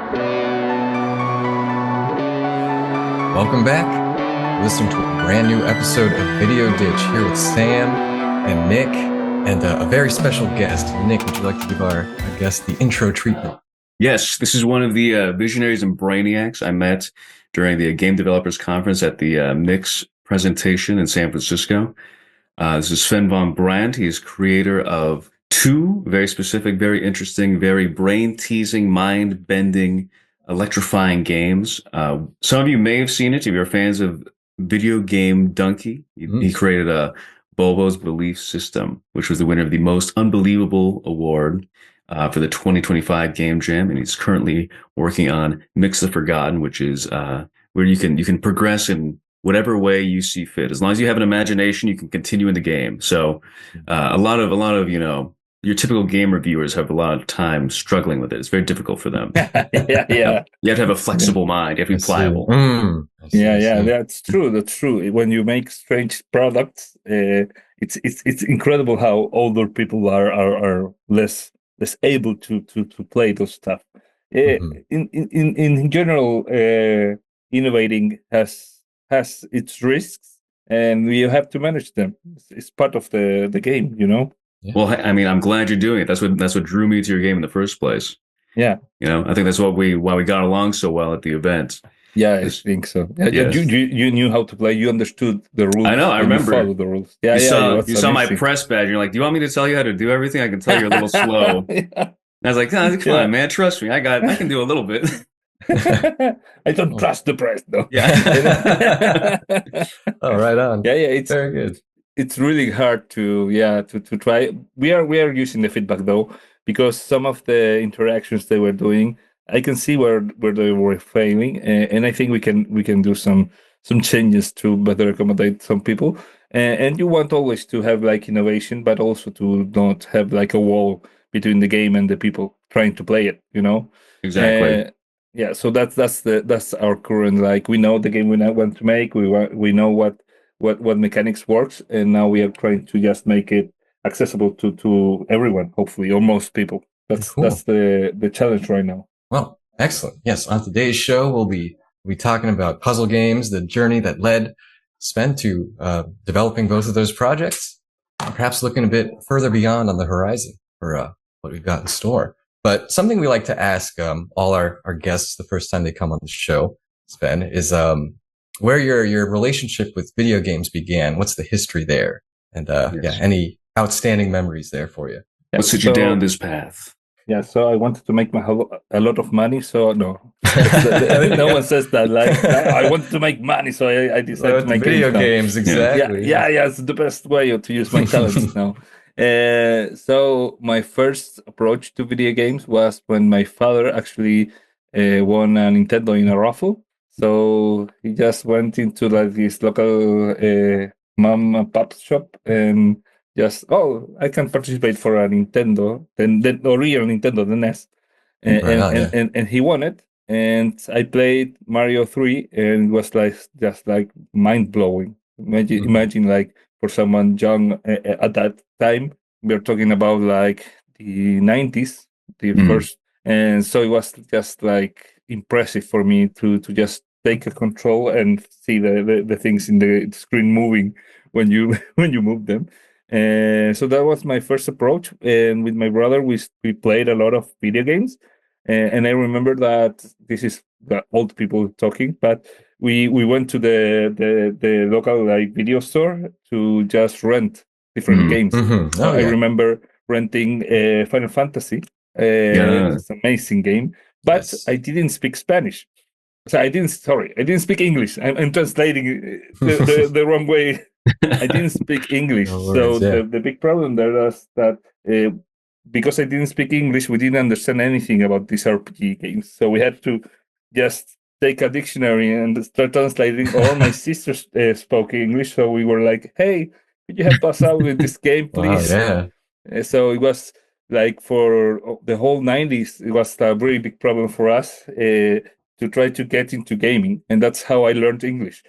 Welcome back. You're listening to a brand new episode of Video Ditch here with Sam and Nick and a very special guest. Nick, would you like to give our guest the intro treatment? Yes, this is one of the visionaries and brainiacs I met during the Game Developers Conference at the Nick's presentation in San Francisco. This is Sven von Brandt. He is creator of two very specific, very interesting, very brain-teasing, mind-bending, electrifying games. Some of you may have seen it if you're fans of Video Game Donkey. He created a BULBO'S belief system, which was the winner of the Most Unbelievable Award for the 2025 Game Jam, and he's currently working on Mix the Forgotten, which is where you can progress in whatever way you see fit. As long as you have an imagination, you can continue in the game. So a lot of your typical game reviewers have a lot of time struggling with it. It's very difficult for them. Yeah. You have to have a flexible mind. You have to be pliable. That's true. That's true. When you make strange products, it's incredible how older people are less able to play those stuff. In general, innovating has its risks, and we have to manage them. It's part of the game, you know. Yeah. Well, I mean, I'm glad you're doing it. That's what drew me to your game in the first place. Yeah, I think that's why we got along so well at the event. Yeah, I think so. Yes. You knew how to play. You understood the rules. I know. I remember. You followed the rules. You saw my press badge. You're like, "Do you want me to tell you how to do everything? I can tell you're a little slow." I was like, "No, come on, man. Trust me. I can do a little bit." I don't trust the press, though. Yeah. Oh, right on. Yeah. It's very good. It's really hard to try. We are using the feedback though, because some of the interactions they were doing, I can see where they were failing, and I think we can do some changes to better accommodate some people. And you want always to have like innovation, but also to not have like a wall between the game and the people trying to play it. You know. Exactly. Yeah. So that's our current, like, we know the game we want to make. We know what mechanics works, and now we are trying to just make it accessible to everyone, hopefully, or most people. That's the challenge right now. Well, excellent. Yes, on today's show, we'll be talking about puzzle games, the journey that led Sven to developing both of those projects, and perhaps looking a bit further beyond on the horizon for what we've got in store. But something we like to ask all our guests the first time they come on the show, Sven, is where your relationship with video games began. What's the history there? And any outstanding memories there for you? What set you down this path? Yeah, so I wanted to make a lot of money, so no. No one says that. Like, I wanted to make money, so I decided to make video games. Exactly. Yeah, it's the best way to use my talents now. So my first approach to video games was when my father actually won a Nintendo in a raffle. So he just went into like this local mom and pop shop and just, I can participate for a Nintendo, the original Nintendo, the NES, and he won it. And I played Mario 3, and it was just mind blowing. Imagine like for someone young at that time, we're talking about like the 90s, the first, and so it was just like impressive for me to just take a control and see the things in the screen moving when you move them. So that was my first approach. And with my brother, we played a lot of video games. And I remember that this is the old people talking, but we went to the local like video store to just rent different games. I remember renting Final Fantasy. It's an amazing game, but I didn't speak Spanish. So I didn't speak English. I'm translating the wrong way. I didn't speak English. The big problem there was that because I didn't speak English, we didn't understand anything about these RPG games. So we had to just take a dictionary and start translating. All my sisters spoke English, so we were like, "Hey, could you help us out with this game, please?" Wow, So it was like for the whole 90s, it was a very big problem for us to try to get into gaming, and that's how I learned English.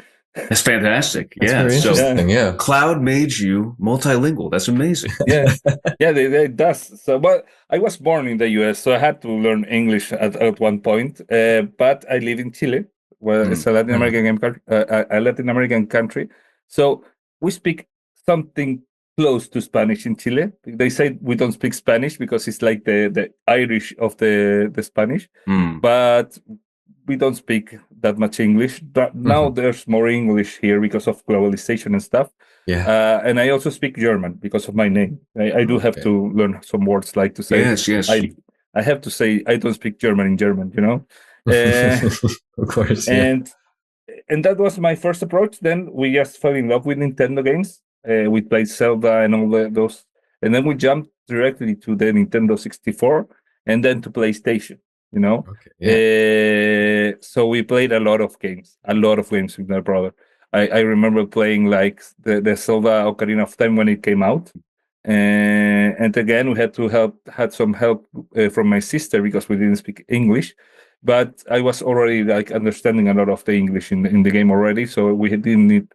That's fantastic. That's Yeah. very So interesting. Yeah. cloud made you multilingual. That's amazing. Yeah, yeah, it does. So, but I was born in the U.S., so I had to learn English at one point. But I live in Chile, where it's a Latin Mm. American a Latin American country. So we speak something close to Spanish in Chile. They say we don't speak Spanish because it's like the Irish of the Spanish, Mm. but we don't speak that much English. Now there's more English here because of globalization and stuff. Yeah. And I also speak German because of my name. I do have Okay. to learn some words, like to say. Yes. I have to say I don't speak German in German, you know. Uh, Of course. Yeah. and that was my first approach. Then we just fell in love with Nintendo games. We played Zelda and all those, and then we jumped directly to the Nintendo 64 and then to PlayStation. You know, Okay. Yeah. so we played a lot of games with my brother. I remember playing like the Zelda Ocarina of Time when it came out, and again we had some help from my sister because we didn't speak English, but I was already like understanding a lot of the English in the game already, so we didn't need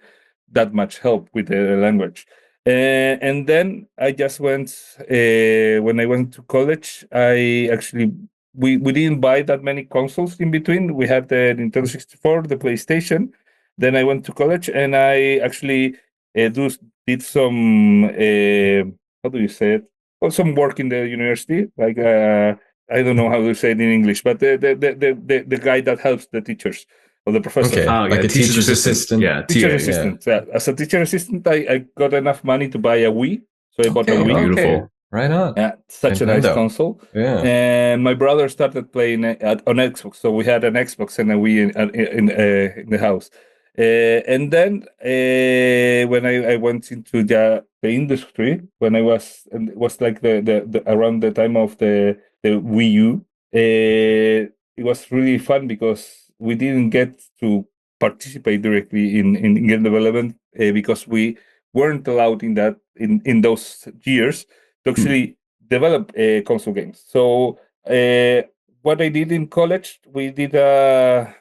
that much help with the language. And then I just went when I went to college. I actually we didn't buy that many consoles in between. We had the Nintendo 64, the PlayStation. Then I went to college and I actually did some how do you say it? Well, some work in the university, like I don't know how to say it in English, but the guy that helps the teachers or the professors. Okay. Oh, Like yeah. a teacher's assistant. Yeah. Teacher TA. assistant. As a teacher assistant, I got enough money to buy a Wii, so I bought a Okay. Wii. Beautiful. Right on. Such a nice Nintendo. console. Yeah. And my brother started playing on Xbox, so we had an Xbox and a Wii in the house. And then when I went into the industry, when I was and it was like the around the time of the Wii U, it was really fun because we didn't get to participate directly in game development because we weren't allowed in those years to actually develop console games. So what I did in college, we did a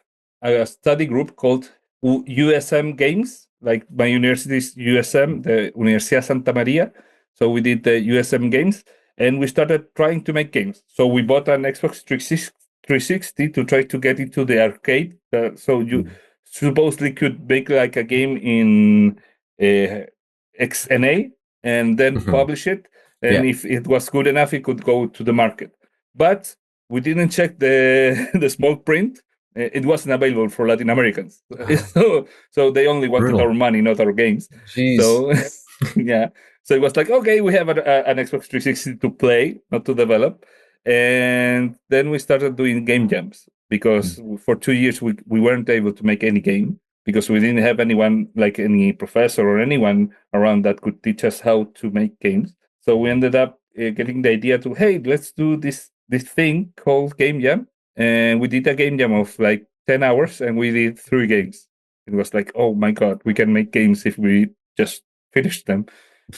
study group called USM Games. Like my university's USM, the Universidad Santa Maria. So we did the USM Games, and we started trying to make games. So we bought an Xbox 360 to try to get into the arcade. So you supposedly could make like a game in XNA and then publish it. And if it was good enough, it could go to the market. But we didn't check the the small print. It wasn't available for Latin Americans, so they only wanted our money, not our games. Jeez. So yeah, so it was like, okay, we have an Xbox 360 to play, not to develop. And then we started doing game jams because for 2 years we weren't able to make any game because we didn't have anyone, like any professor or anyone around that could teach us how to make games. So we ended up getting the idea to, hey, let's do this thing called game jam. And we did a game jam of like 10 hours and we did 3 games. It was like, oh my God, we can make games if we just finish them,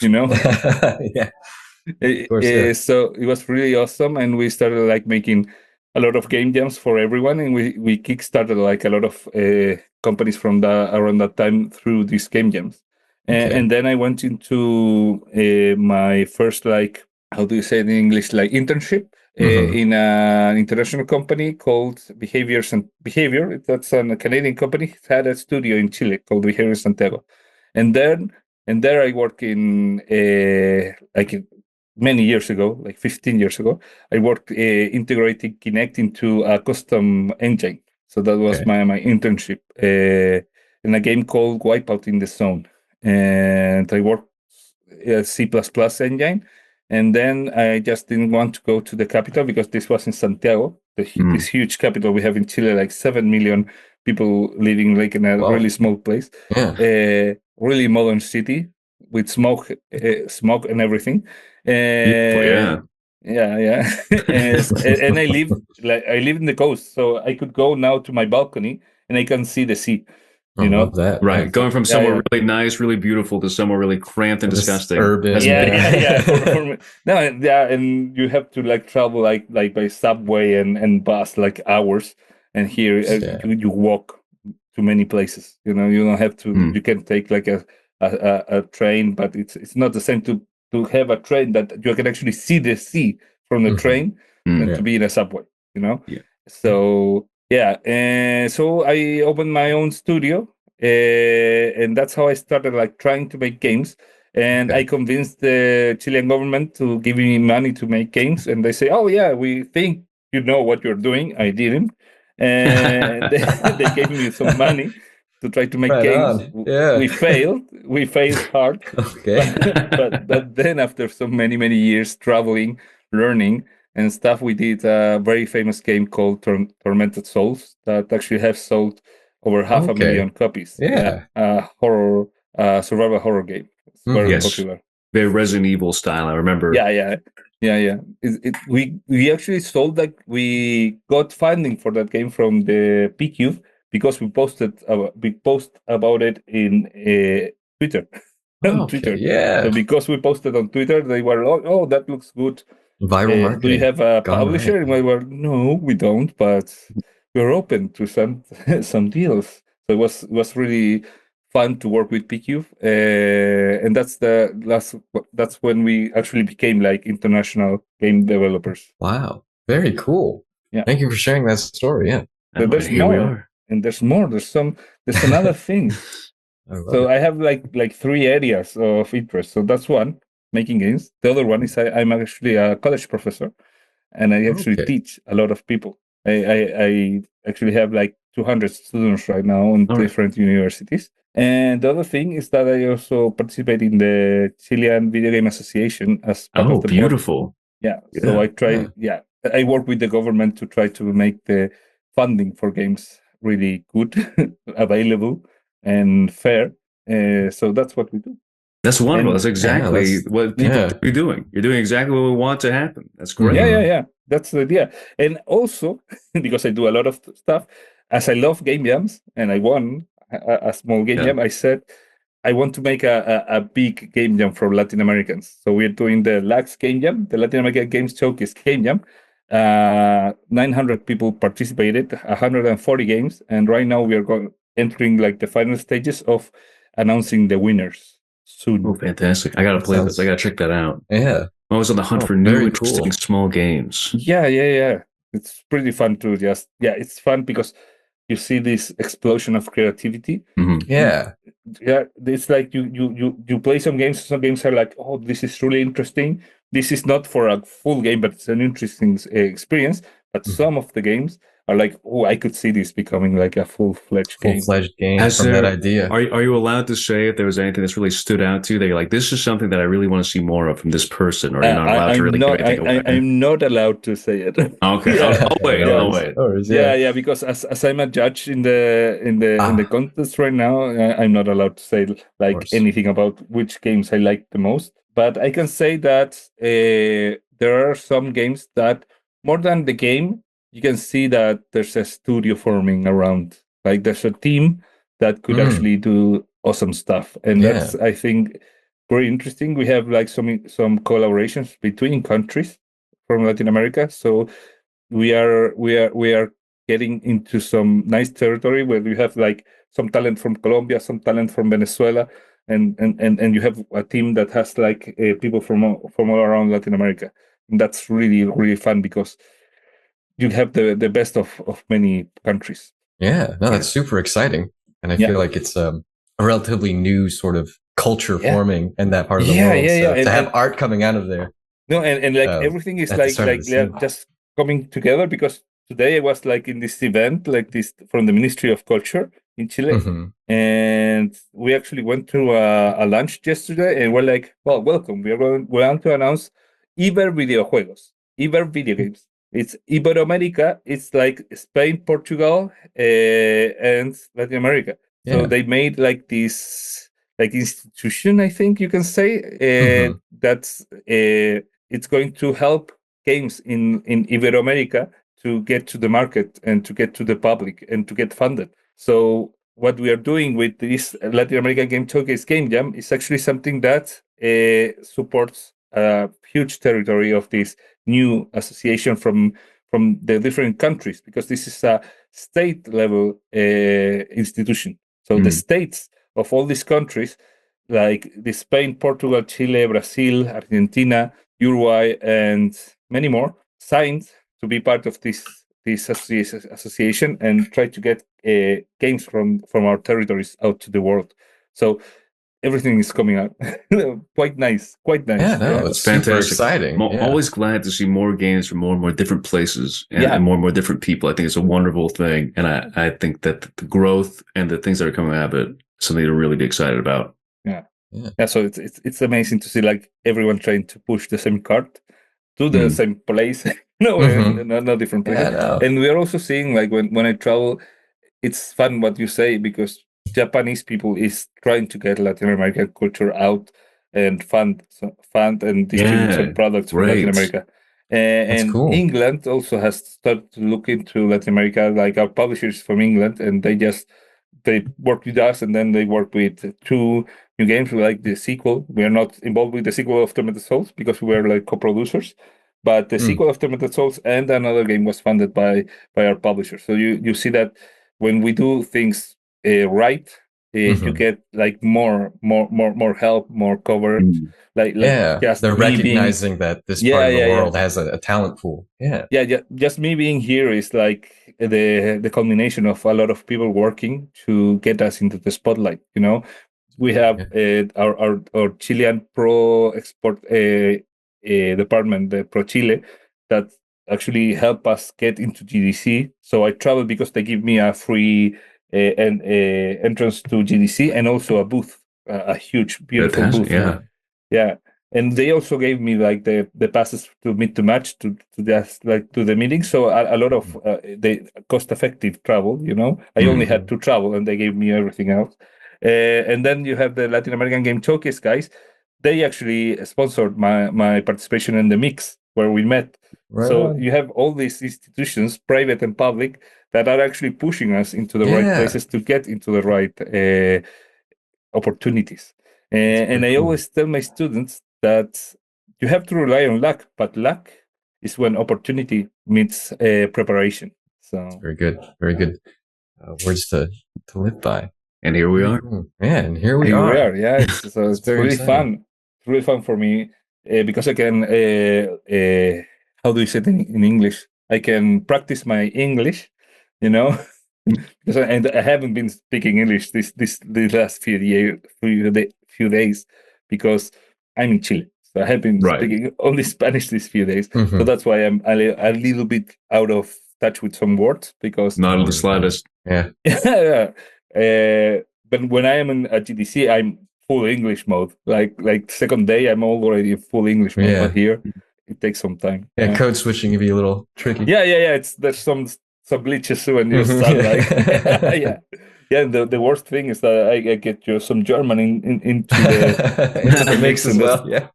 you know? Yeah. Of course, yeah. So it was really awesome. And we started like making a lot of game jams for everyone. And we kickstarted like a lot of companies from around that time through these game jams. Okay. And then I went into my first, like, how do you say it in English, like internship in an international company called Behavior. That's a Canadian company. It had a studio in Chile called Behavior Santiago. And there I work in many years ago, like 15 years ago, I worked integrating Kinect into a custom engine. So that was Okay. my internship in a game called Wipeout in the Zone. And I worked C++ engine. And then I just didn't want to go to the capital because this was in Santiago, this huge capital we have in Chile, like 7 million people living like in a really small place. Yeah. Really modern city with smoke and everything. Yeah. Yeah. And I live in the coast, so I could go now to my balcony and I can see the sea. I love that. Right. Yeah. Going from somewhere really nice, really beautiful to somewhere really cramped and disgusting. Urban. Yeah. No, and you have to like travel like by subway and bus like hours. And here you walk to many places. You don't have to. You can take like a train, but it's not the same to have a train that you can actually see the sea from the train than to be in a subway. Yeah. So yeah, and so I opened my own studio, and that's how I started like trying to make games. And I convinced the Chilean government to give me money to make games, and they say, "Oh yeah, we think you know what you're doing." I didn't, and they gave me some money to try to make Right games. on. Yeah. We failed. We failed hard. Okay. But then after so many years traveling, learning and stuff, we did a very famous game called Tormented Souls that actually have sold over 500,000 copies. Yeah. Horror, survival horror game. It's very popular. Very Resident Evil style. I remember. Yeah. We actually sold that. We got funding for that game from the PQ because we post about it in Twitter. On Twitter. Yeah. So because we posted on Twitter, they were, oh, that looks good. Viral marketing. Do you have a publisher? Right. And we were, no, we don't, but we're open to some deals. So it was really fun to work with PQ, and that's when we actually became like international game developers. Wow, very cool. Yeah, thank you for sharing that story. Yeah, but there's more, and there's more. There's another thing. So I have like 3 areas of interest. So that's one, making games. The other one is I'm actually a college professor, and I actually teach a lot of people. I actually have like 200 students right now in different universities. And the other thing is that I also participate in the Chilean Video Game Association as part of the beautiful. board. Yeah. So I try. Yeah, I work with the government to try to make the funding for games really good, available, and fair. So that's what we do. That's wonderful. That's exactly what people are doing. You're doing exactly what we want to happen. That's great. Yeah. That's the idea. And also, because I do a lot of stuff, as I love game jams, and I won a small game jam, I said, I want to make a big game jam for Latin Americans. So we're doing the LAX game jam, the Latin American Games Showcase game jam. 900 people participated, 140 games. And right now we are entering like the final stages of announcing the winners soon. Oh, fantastic. I got to play this. I got to check that out. Yeah. I'm always on the hunt for new, interesting, small games. Yeah. It's pretty fun to it's fun because you see this explosion of creativity. Mm-hmm. Yeah. It's like you play some games are like, oh, this is really interesting. This is not for a full game, but it's an interesting experience. But some of the games are like, oh, I could see this becoming like a full-fledged game from that idea. Are you allowed to say if there was anything that's really stood out to you that you're like, this is something that I really want to see more of from this person, or you're not allowed to really give anything away? I'm not allowed to say it. Okay. I'll wait. Yeah, because as I'm a judge in the contest right now, I'm not allowed to say like anything about which games I like the most. But I can say that there are some games that, more than the game, you can see that there's a studio forming around. Like there's a team that could actually do awesome stuff, and that's, I think, very interesting. We have like some collaborations between countries from Latin America, so we are getting into some nice territory where we have like some talent from Colombia, some talent from Venezuela, and you have a team that has like people from all around Latin America, and that's really fun because you have the best of many countries. Yeah, no, that's super exciting. And I feel like it's a relatively new sort of culture forming in that part of the world. So to have art coming out of there. No, and like everything is like just coming together, because today I was like in this event, like this from the Ministry of Culture in Chile. And we actually went to a lunch yesterday, and we're like, well, welcome. We're going to announce Iber Videojuegos, Iber Video Games. It's Iberoamerica. It's like Spain, Portugal, and Latin America. So they made like this like institution, I think you can say, that's it's going to help games in Iberoamerica to get to the market and to get to the public and to get funded. So what we are doing with this Latin American Game Showcase Game Jam is actually something that supports a huge territory of this new association from from the different countries, because this is a state level institution. So the states of all these countries, like the Spain, Portugal, Chile, Brazil, Argentina, Uruguay, and many more, signed to be part of this association and try to get games from our territories out to the world. So everything is coming out. Quite nice. Yeah, no, it's super fantastic. exciting. I'm always glad to see more games from more and more different places and, Yeah. and more and more different people. I think it's a wonderful thing. And I think that the growth and the things that are coming out of it is something to really be excited about. Yeah, so it's amazing to see like everyone trying to push the same cart to the same place. No different places. Yeah, no. And we are also seeing like when I travel, it's fun what you say, because Japanese people is trying to get Latin American culture out and fund and distribute some products from Latin America. And cool. England also has started to look into Latin America, like our publishers from England, and they work with us, and then they work with 2 new games, like the sequel. We are not involved with the sequel of Tormented Souls because we are like co-producers, but the sequel of Tormented Souls and another game was funded by our publisher. So you see that when we do things right, you get like more help, more coverage. Like just they're recognizing that this part of the world has a talent pool. Just me being here is like the culmination of a lot of people working to get us into the spotlight. You know, we have our Chilean pro export department, the Pro Chile, that actually help us get into GDC. So I travel because they give me a free entrance to GDC and also a booth, a huge, beautiful booth. Yeah. And they also gave me like the passes to meet to match to just like to the meeting. So a lot of the cost effective travel, you know. I only had to travel and they gave me everything else. And then you have the Latin American Game Showcase guys. They actually sponsored my participation in the mix where we met. Right so on. You have all these institutions, private and public, that are actually pushing us into the right places to get into the right opportunities. And I always tell my students that you have to rely on luck, but luck is when opportunity meets preparation. So very good, very good words to live by. And here we are. Yeah, and here we are. Yeah, it's really exciting. Fun. It's really fun for me because I can. How do you say it in English? I can practice my English, you know, because I haven't been speaking English this last few days because I'm in Chile. So I have been speaking only Spanish these few days. So that's why I'm a little bit out of touch with some words, because not the slightest. Yeah. But when I am at GDC, I'm full English mode. Like second day, I'm already in full English mode. But here, it takes some time. Yeah, code switching can be a little tricky. Yeah. There's some glitches when you start. Like, yeah. The worst thing is that I get some German into the mix as well. Yeah.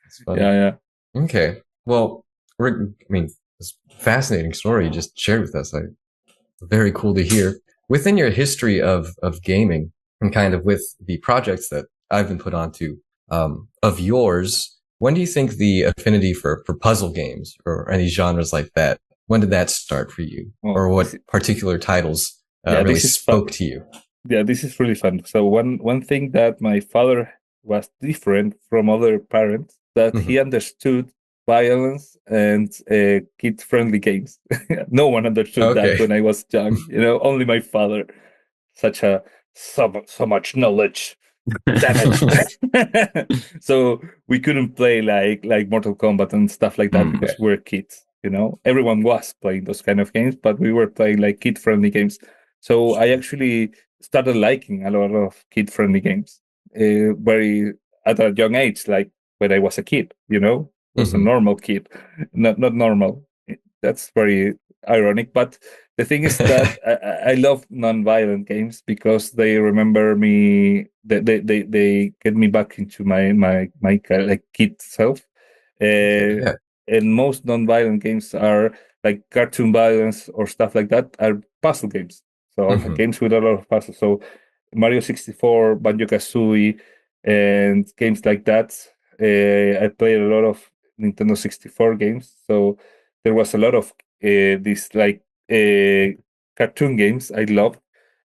It's funny. Yeah. Okay. Well, this fascinating story you just shared with us. Very cool to hear. Within your history of gaming, and kind of with the projects that I've been put onto of yours, when do you think the affinity for puzzle games or any genres like that, when did that start for you? Or what particular titles really spoke to you? Yeah, this is really fun. So one thing that my father was different from other parents, that he understood violence and kid-friendly games. No one understood that when I was young. You know, only my father. So much knowledge. Damn it! So we couldn't play like Mortal Kombat and stuff like that because we're kids. You know, everyone was playing those kind of games, but we were playing like kid-friendly games. So I actually started liking a lot of kid-friendly games very at a young age, like when I was a kid. You know, was a normal kid, not normal. That's very ironic, but the thing is that I love non-violent games because they remember me. They get me back into my like kid self. And most non-violent games are like cartoon violence or stuff like that are puzzle games. So games with a lot of puzzles. So Mario 64, Banjo-Kazooie, and games like that. I played a lot of Nintendo 64 games. So there was a lot of these like cartoon games. I loved,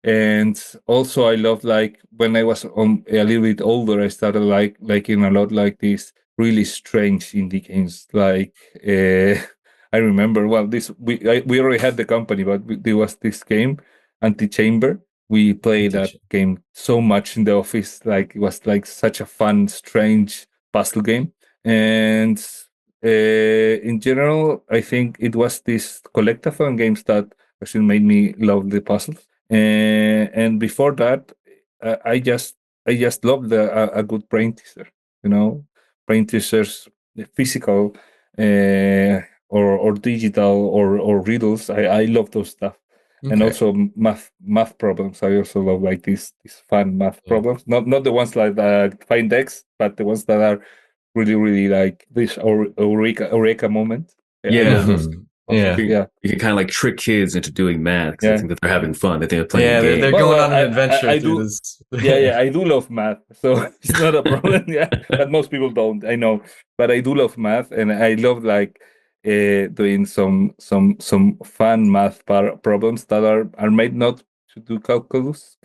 and also I loved like when I was a little bit older, I started liking a lot like these really strange indie games. Like I remember, well, we already had the company, but there was this game, Antichamber. We played that game so much in the office. Like it was like such a fun, strange puzzle game. And in general, I think it was these collectathon games that actually made me love the puzzles. And before that, I just loved a good brain teaser. You know, brain teasers, the physical or digital or riddles. I love those stuff. Okay. And also math problems. I also love like these fun math problems. Not the ones like find X, but the ones that are really like this eureka moment. I love those. You can kind of like trick kids into doing math because they think that they're having fun. They think they're playing a game. They're going on an adventure I through do, this. I do love math, so it's not a problem. But most people don't. I know, but I do love math, and I love like doing some fun math problems that are made not to do calculus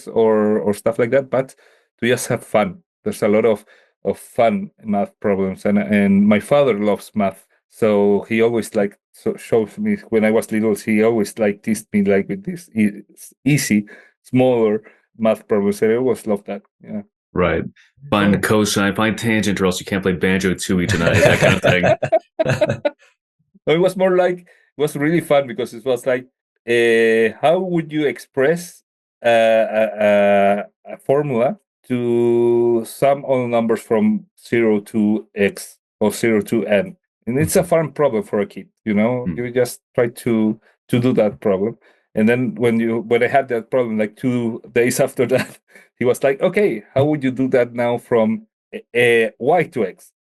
or stuff like that, but to just have fun. There's a lot of fun math problems, and my father loves math, so he always like shows me when I was little. He always like teased me like with this easy, smaller math problems. I always loved that. Yeah. Right. Find the cosine, find tangent, or else you can't play Banjo-Tooie tonight. That kind of thing. It was more like it was really fun because it was like, how would you express a formula to sum all numbers from 0 to x or 0 to n? And it's a fun problem for a kid, you know. You just try to do that problem, and then when I had that problem, like 2 days after that, he was like, "Okay, how would you do that now from y to x?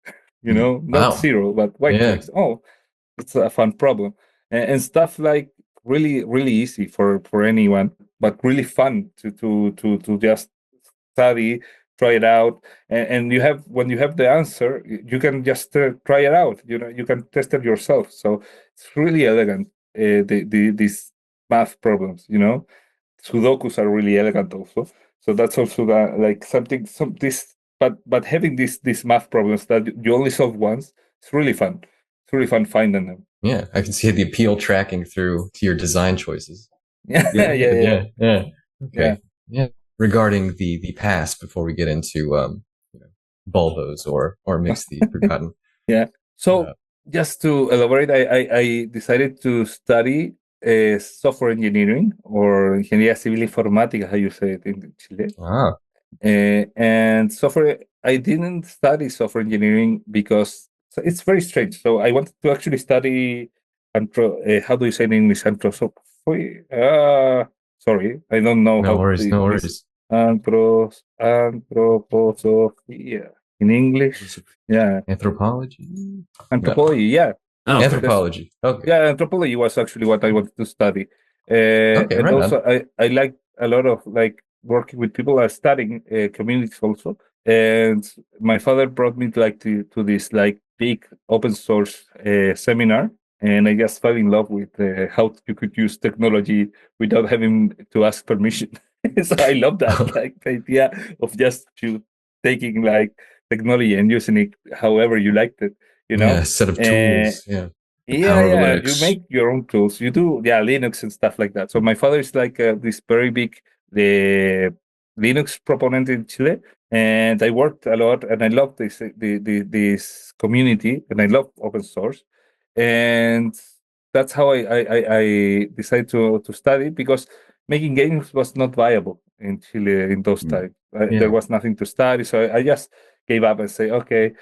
You know, not 0, but y to x." Oh, it's a fun problem, and stuff like really easy for anyone, but really fun to just study, try it out, and you have when you have the answer, you can just try it out. You know, you can test it yourself. So it's really elegant. These math problems, you know, Sudokus are really elegant also. So that's also like but having these math problems that you only solve once, it's really fun. It's really fun finding them. Yeah, I can see the appeal tracking through to your design choices. Yeah. Okay. Yeah. Regarding the past, before we get into Bulbos or mix the forgotten. Yeah. So just to elaborate, I decided to study software engineering or ingeniería civil informática, how you say it in Chile. And software, I didn't study software engineering because it's very strange. So I wanted to actually study how do you say in English? Anthroposophy? Sorry, I don't know how. No worries. Anthroposophy in English. Yeah. Anthropology. Yeah. Oh, anthropology. Okay. Yeah, anthropology was actually what I wanted to study. And also, I like a lot of like working with people are studying communities also. And my father brought me like to this like big open source seminar, and I just fell in love with how you could use technology without having to ask permission. So I love that like the idea of just taking like technology and using it however you liked it. You know, a set of tools. Yeah. You make your own tools. You do, Linux and stuff like that. So my father is like this very big the Linux proponent in Chile, and I worked a lot, and I love this community, and I love open source, and that's how I decided to study, because making games was not viable in Chile in those times. There was nothing to study, so I just gave up and say, okay,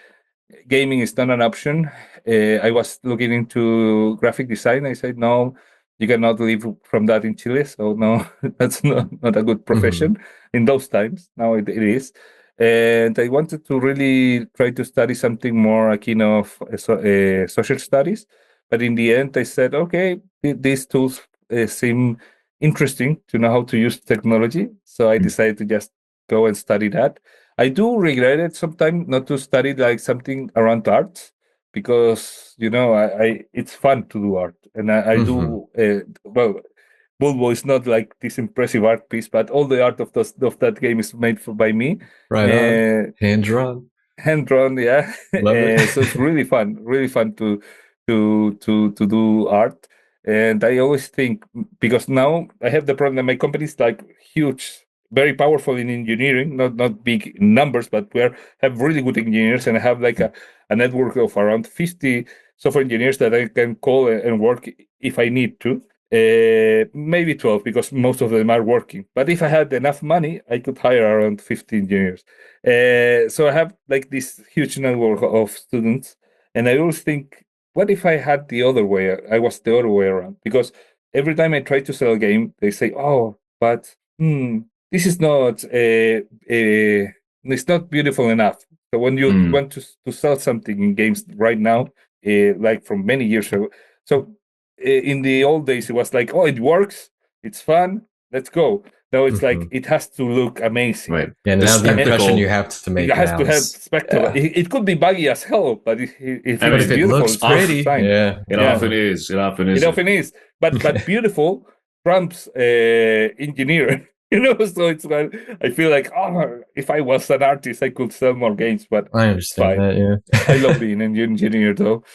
gaming is not an option. I was looking into graphic design. I said, no, you cannot live from that in Chile. So no, that's not a good profession in those times. Now it is. And I wanted to really try to study something more akin of social studies. But in the end, I said, okay, these tools seem interesting to know how to use technology. So I decided to just go and study that. I do regret it sometimes not to study like something around arts, because I it's fun to do art, and I do well. Bulbo is not like this impressive art piece, but all the art of that game is made by me. Right on. Hand drawn. Hand drawn, yeah. Love it. So it's really fun to do art. And I always think, because now I have the problem that my company is like huge, very powerful in engineering, not big in numbers, but have really good engineers, and I have like a network of around 50 software engineers that I can call and work if I need to. Maybe 12, because most of them are working. But if I had enough money, I could hire around 50 engineers. So I have like this huge network of students, and I always think, what if I had the other way? I was the other way around, because every time I try to sell a game, they say, "Oh, but this is not it's not beautiful enough." So when you want to sell something in games right now, like from many years ago, so in the old days it was like, "Oh, it works, it's fun, let's go." Now it's like it has to look amazing. Right. Yeah, now the impression you have to make it has now to have spectacle. Yeah. It could be buggy as hell, but if if it beautiful, looks it's pretty, fine. It often is. It often is. It often is. But beautiful trumps engineer. So it's like, I feel like, oh, if I was an artist, I could sell more games. But I understand that. Yeah, I love being an engineer, though.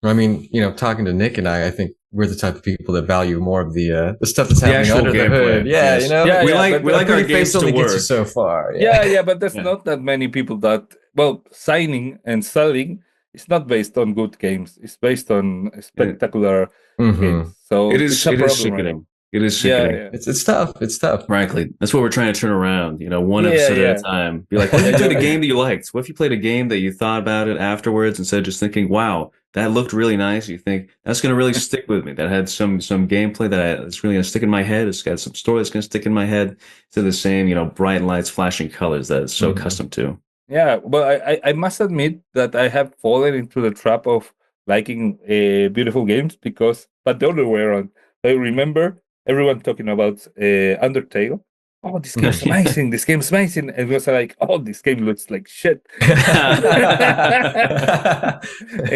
I mean, talking to Nick and I think we're the type of people that value more of the stuff that's happening under the hood. Yeah, yes. we like our games to work. Gets you so far. Yeah, but there's not that many people that, well, signing and selling is not based on good games. It's based on spectacular games. So it is sickening. It is sickening. Yeah. It's tough. It's tough. Frankly, that's what we're trying to turn around. One episode at a time. Be like, what if you played a game that you liked? What if you played a game that you thought about it afterwards, instead of just thinking, "Wow, that looked really nice"? You think that's going to really stick with me. That had some gameplay that's really going to stick in my head. It's got some story that's going to stick in my head. Instead of the same, bright lights, flashing colors that it's so accustomed to. Yeah, but I must admit that I have fallen into the trap of liking beautiful games, but the other way around. I remember everyone talking about Undertale. Oh, this game's amazing! This game's amazing! And we was like, "Oh, this game looks like shit." And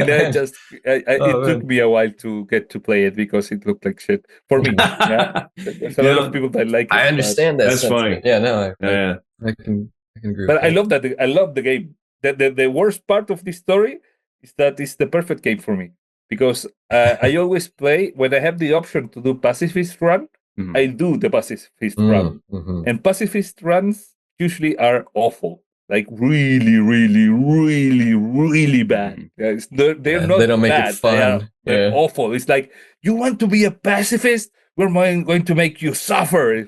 then it took me a while to get to play it, because it looked like shit for me. Yeah, there's a lot of people that like it. I understand that. That's funny. Yeah, no, I can agree. But I love that. I love the game. The worst part of this story is that it's the perfect game for me, because I always play when I have the option to do pacifist run. I do the pacifist run, and pacifist runs usually are awful, like really, really, really, really bad. They're not. They don't make bad. it fun. They're awful. It's like, you want to be a pacifist? We're going to make you suffer.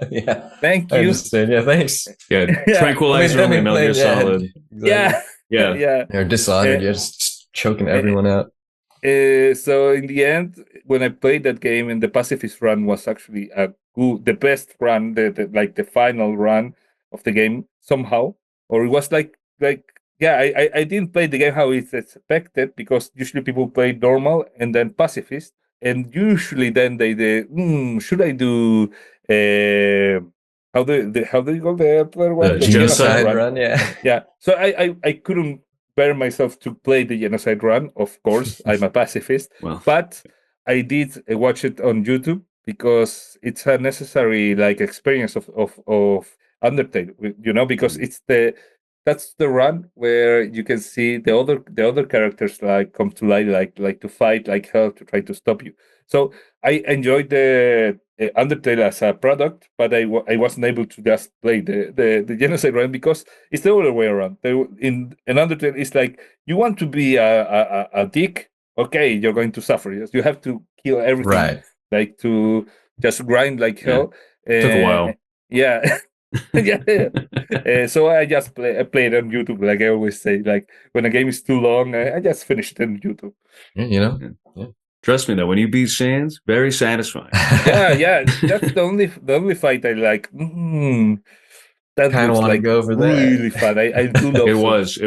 Yeah. Thank you. I understand. Yeah, thanks. Yeah, Tranquilizer and Metal Gear Solid. Exactly. Yeah. They're Dishonored. You're just choking everyone out. So in the end, when I played that game, and the pacifist run was actually the best run, the final run of the game somehow, or it was like I didn't play the game how it's expected, because usually people play normal and then pacifist, and usually then they should I do how do you call the other one? The genocide run, yeah. Yeah. So I couldn't bear myself to play the genocide run. Of course, I'm a pacifist, but I did watch it on YouTube, because it's a necessary experience of Undertale, because that's the run where you can see the other characters come to life, like to fight like hell to try to stop you. So I enjoyed the Undertale as a product, but I wasn't able to just play the genocide run, because it's the other way around. In Undertale, it's like, you want to be a dick, okay, you're going to suffer. You have to kill everything, right? Like to just grind like hell. Took a while. Yeah. So I just play it on YouTube, like I always say. Like, when a game is too long, I just finish it on YouTube. Yeah. Trust me, though, when you beat Sans, very satisfying. Yeah. That's the only fight I like. That kind of want to go over there. Really fun. I do love it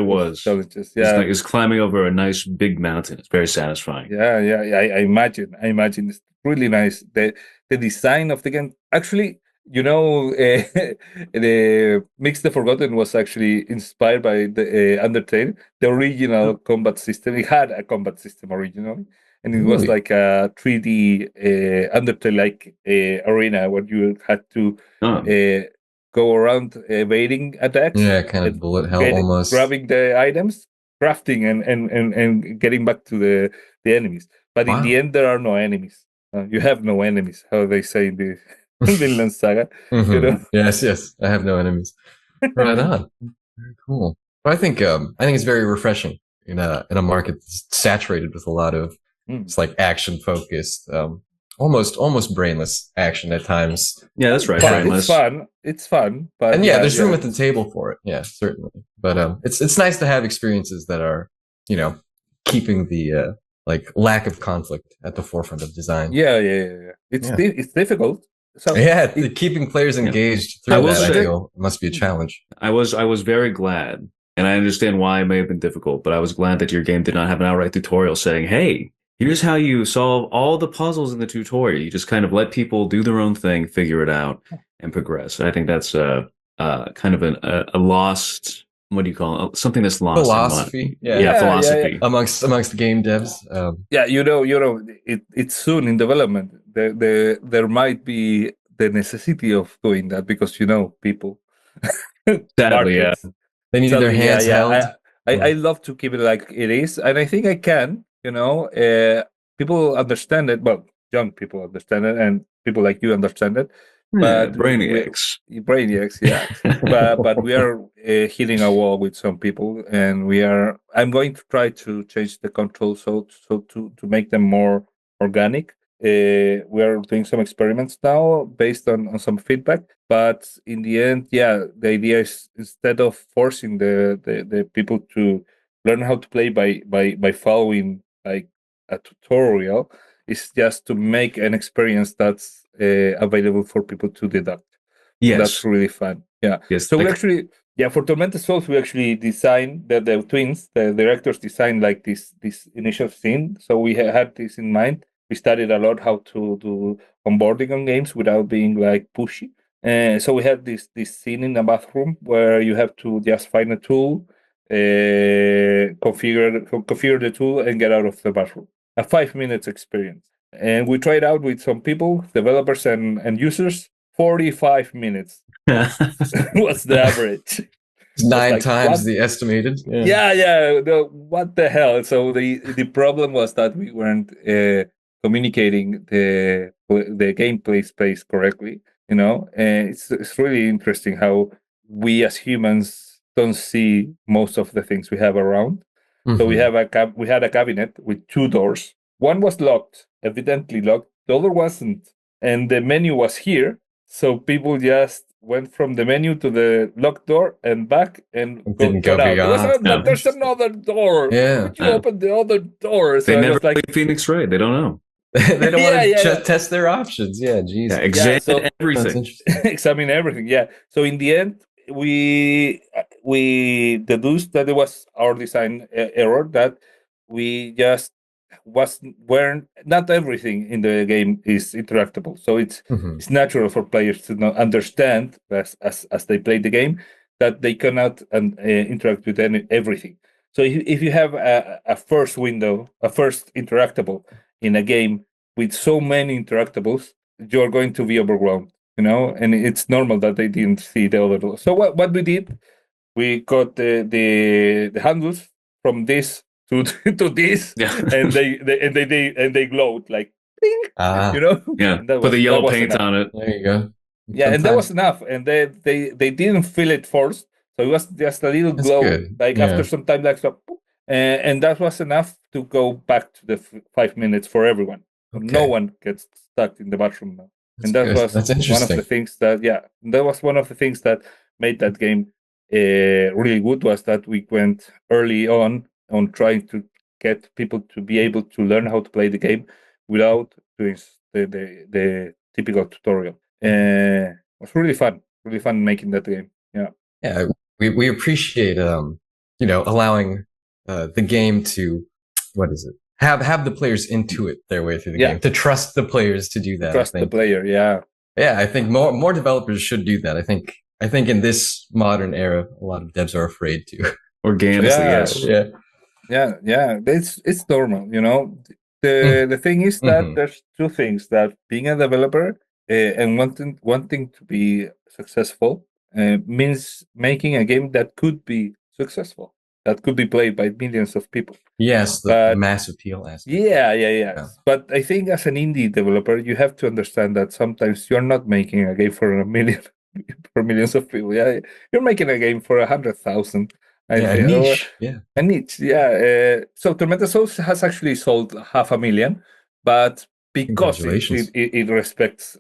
was challenges. Yeah, it's climbing over a nice big mountain. It's very satisfying. Yeah. I imagine it's really nice. The design of the game. Actually, you know, the Mix the Forgotten was actually inspired by the Undertale. The original combat system, it had a combat system originally, and it was Really? like a 3D Undertale-like arena where you had to Oh, go around evading attacks, Yeah, kind of bullet hell get, almost. grabbing the items, crafting, and getting back to the enemies. But in the Wow. end, there are no enemies. You have no enemies, how they say in the Vinland Saga. You know. Yes, yes. I have no enemies. Right on. Very cool. But I think it's very refreshing in a market that's saturated with a lot of Mm. it's like action focused, almost brainless action at times. yeah, that's right. Fun. It's Brainless. fun. It's fun. But And yeah, yeah, there's room yeah. at the table for it. Yeah, certainly. But it's nice to have experiences that are, you know, keeping the like lack of conflict at the forefront of design. Yeah. It's Yeah. it's difficult. So Yeah, it, keeping players Yeah. engaged I through will that, I say- feel must be a challenge. I was very glad, and I understand why it may have been difficult, but I was glad that your game did not have an outright tutorial saying, "Hey, here's how you solve all the puzzles in the tutorial." You just kind of let people do their own thing, figure it out, and progress. I think that's kind of a lost. What do you call it? Something that's lost Philosophy, in yeah. yeah, Yeah. philosophy. Amongst game devs. Yeah, it's soon in development. There might be the necessity of doing that because people, Sadly, yeah. markets. They need their Sadly, hands held. I love to keep it like it is, and I think I can. People understand it. Well, young people understand it, and people like you understand it. Yeah, But brainiacs. brainiacs, yeah. But we are hitting a wall with some people, and we are. I'm going to try to change the control so to make them more organic. We are doing some experiments now based on some feedback, but in the end, yeah, the idea is instead of forcing the people to learn how to play by following like a tutorial, is just to make an experience that's available for people to deduct. So that's Yes, really fun. Yeah. yes. So we actually, yeah, for Tormented Souls, we actually designed the twins, the directors designed like this initial scene. So we had this in mind. We studied a lot how to do onboarding on games without being like pushy. So we had this scene in the bathroom where you have to just find a tool, configure the tool, and get out of the bathroom. A 5 minutes experience, and we tried out with some people, developers and users. 45 minutes was the average. It's 9 like, times what? the estimated. Yeah. What the hell? So the problem was that we weren't communicating the gameplay space correctly. And it's really interesting how we as humans don't see most of the things we have around. So we Mhm. have we had a cabinet with two doors. One was locked, evidently locked. The other wasn't, and the menu was here. So people just went from the menu to the locked door and back and It didn't go got out. There was beyond. No. there's another door. Why Yeah. would you open the other door? They So I never was like, played Phoenix Wright. They don't know. They don't want yeah. to test their options. Yeah, geez. Yeah, Yeah, examine so That's everything. interesting. examine everything. Yeah. So in the end, we deduced that it was our design error, that we just weren't not everything in the game is interactable. So Mhm. it's natural for players to not understand as they play the game that they cannot interact with everything. So if you have a first window, a first interactable in a game with so many interactables, you're going to be overwhelmed, and it's normal that they didn't see the other door. So what we did, we got the handles from this to to this, Yeah. and they glowed like ping, Ah, Yeah. and that Put the was yellow was paint enough. on it. there you go. Yeah, and that was enough. And they didn't feel it first, so it was just a little That's glow. good. Like Yeah. after some time, like so, and that was enough to go back to the 5 minutes for everyone. No Okay. one gets stuck in the bathroom now. That's And that good. was That's one of interesting. the things that made that game really good, was that we went early on trying to get people to be able to learn how to play the game without doing the typical tutorial. It was really fun making that game. Yeah. Yeah, we appreciate allowing the game to what is it? Have the players intuit their way through the Yeah. game, to trust the players to do that. I Trust the think player. Yeah. Yeah, I think more developers should do that. I think in this modern era, a lot of devs are afraid to. Organically, Yeah, yes. yeah. It's normal, you know. Mm. The thing is that Mhm. there's two things: that being a developer and wanting to be successful means making a game that could be successful, that could be played by millions of people. Yes, the But mass appeal aspect. yeah. Yeah. But I think as an indie developer, you have to understand that sometimes you're not making a game for a million, for millions of people. Yeah, you're making a game for 100,000. I Yeah, a think, or niche. Yeah. a niche. Yeah. So Tormented Souls has actually sold 500,000, but because Congratulations. it respects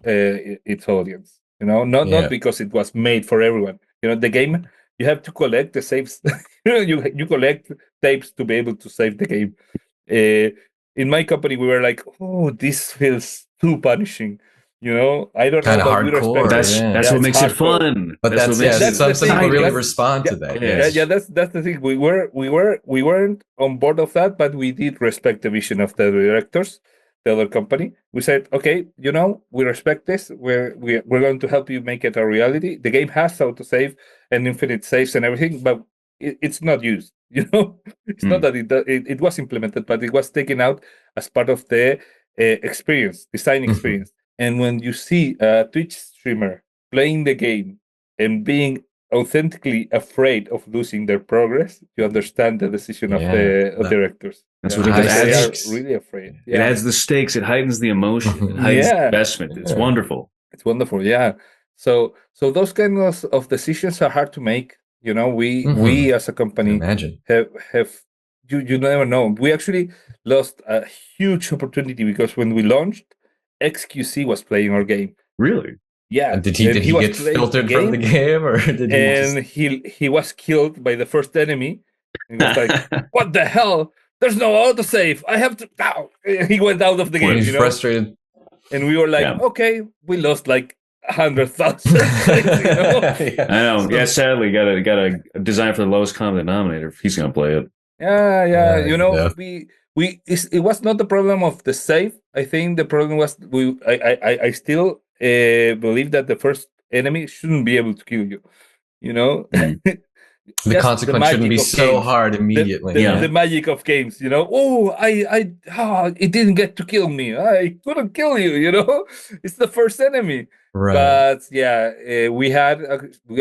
its audience. You know, not Yeah. because it was made for everyone. You know, the game you have to collect the saves. You collect tapes to be able to save the game. In my company, we were like, "Oh, this feels too punishing." You know, I don't know, Kind of but we But respect hardcore. it. Yeah. that's Yeah, what it's makes it hardcore. fun. But That's what that's Yeah, makes yes. it that's the Some thing. people really That's respond yeah, to that. yes. yeah. That's the thing. We weren't on board of that, but we did respect the vision of the directors, the other company. We said, okay, you know, we respect this. We're going to help you make it a reality. The game has autosave and infinite saves and everything, but it's not used. You know, it's not Hmm. that it was implemented, but it was taken out as part of the experience, design Mhm. experience. And when you see a Twitch streamer playing the game and being authentically afraid of losing their progress, you understand the decision of Yeah. the directors. That's Yeah, what it High because they are adds. stakes. really afraid. It Yeah, adds the stakes. It heightens the emotion. It Mhm. heightens the yeah, investment. It's Yeah. wonderful. it's wonderful. Yeah, so those kind of decisions are hard to make. You know, we Mhm. as a Can company imagine. have you never know. We actually lost a huge opportunity because when we launched, XQC was playing our game. Really. Yeah, And did he and did he he was get playing the filtered from the game, game, or did he and just he was killed by the first enemy. He was like, "What the hell? There's no autosave. I have to." Ow. He went out of the game, he's you know. frustrated? And we were like, Yeah. "Okay, we lost like 100,000 saves, you know." Yeah. I know. Yeah, So, sadly, got to design for the lowest common denominator if he's going to play it. Yeah. You know, yeah. it was not the problem of the save. I think the problem was I still believe that the first enemy shouldn't be able to kill you. You know, Mm. The just the consequence shouldn't magic be of so games. hard immediately. The Yeah. Yeah. magic of games, you know. Oh, it didn't get to kill me. I couldn't kill you, you know. It's the first enemy. Right. But yeah, we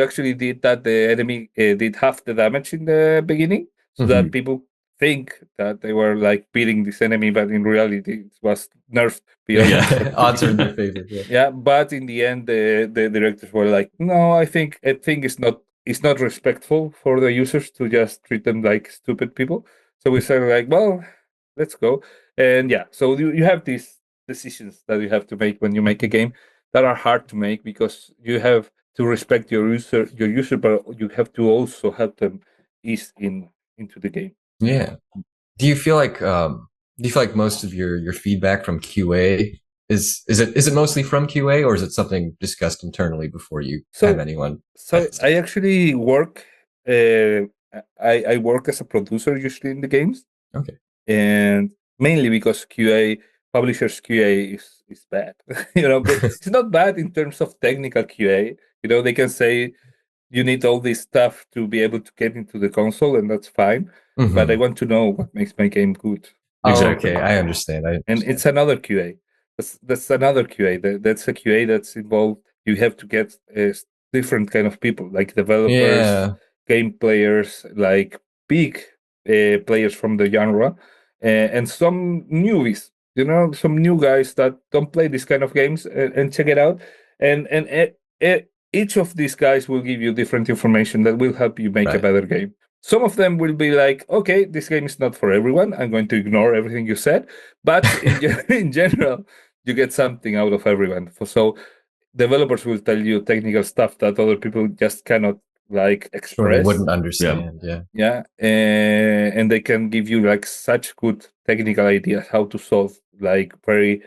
actually did that. The enemy did half the damage in the beginning, so that Mhm. people think that they were like beating this enemy, but in reality, it was nerfed beyond Yeah. expectation. Odds are in their favor. Yeah. Yeah, but in the end, the directors were like, "No, I think it's not respectful for the users to just treat them like stupid people." So we said like, "Well, let's go." And yeah, so you have these decisions that you have to make when you make a game that are hard to make because you have to respect your user, but you have to also help them ease into the game. Yeah. Do you feel like most of your feedback from QA is it mostly from QA, or is it something discussed internally before you have So anyone so test I it? actually work. Uh, I work as a producer usually in the games, Okay. and mainly because QA publishers QA is bad. You know, but it's not bad in terms of technical QA. You know, they can say you need all this stuff to be able to get into the console, and that's fine. But I Hmm. want to know what makes my game good, Oh, Exactly. okay. I understand. I and understand. it's another QA. That's another QA. That's a QA that's involved. You have to get different kind of people, like developers, Yeah. game players, like big players from the genre, and some newbies. You know, some new guys that don't play this kind of games and check it out. And each of these guys will give you different information that will help you make a Right. better game. Some of them will be like, okay, this game is not for everyone. I'm going to ignore everything you said. But in general, you get something out of everyone. So developers will tell you technical stuff that other people just cannot like Or they express. wouldn't Yeah. understand. Yeah. Yeah, and they can give you like such good technical ideas how to solve like very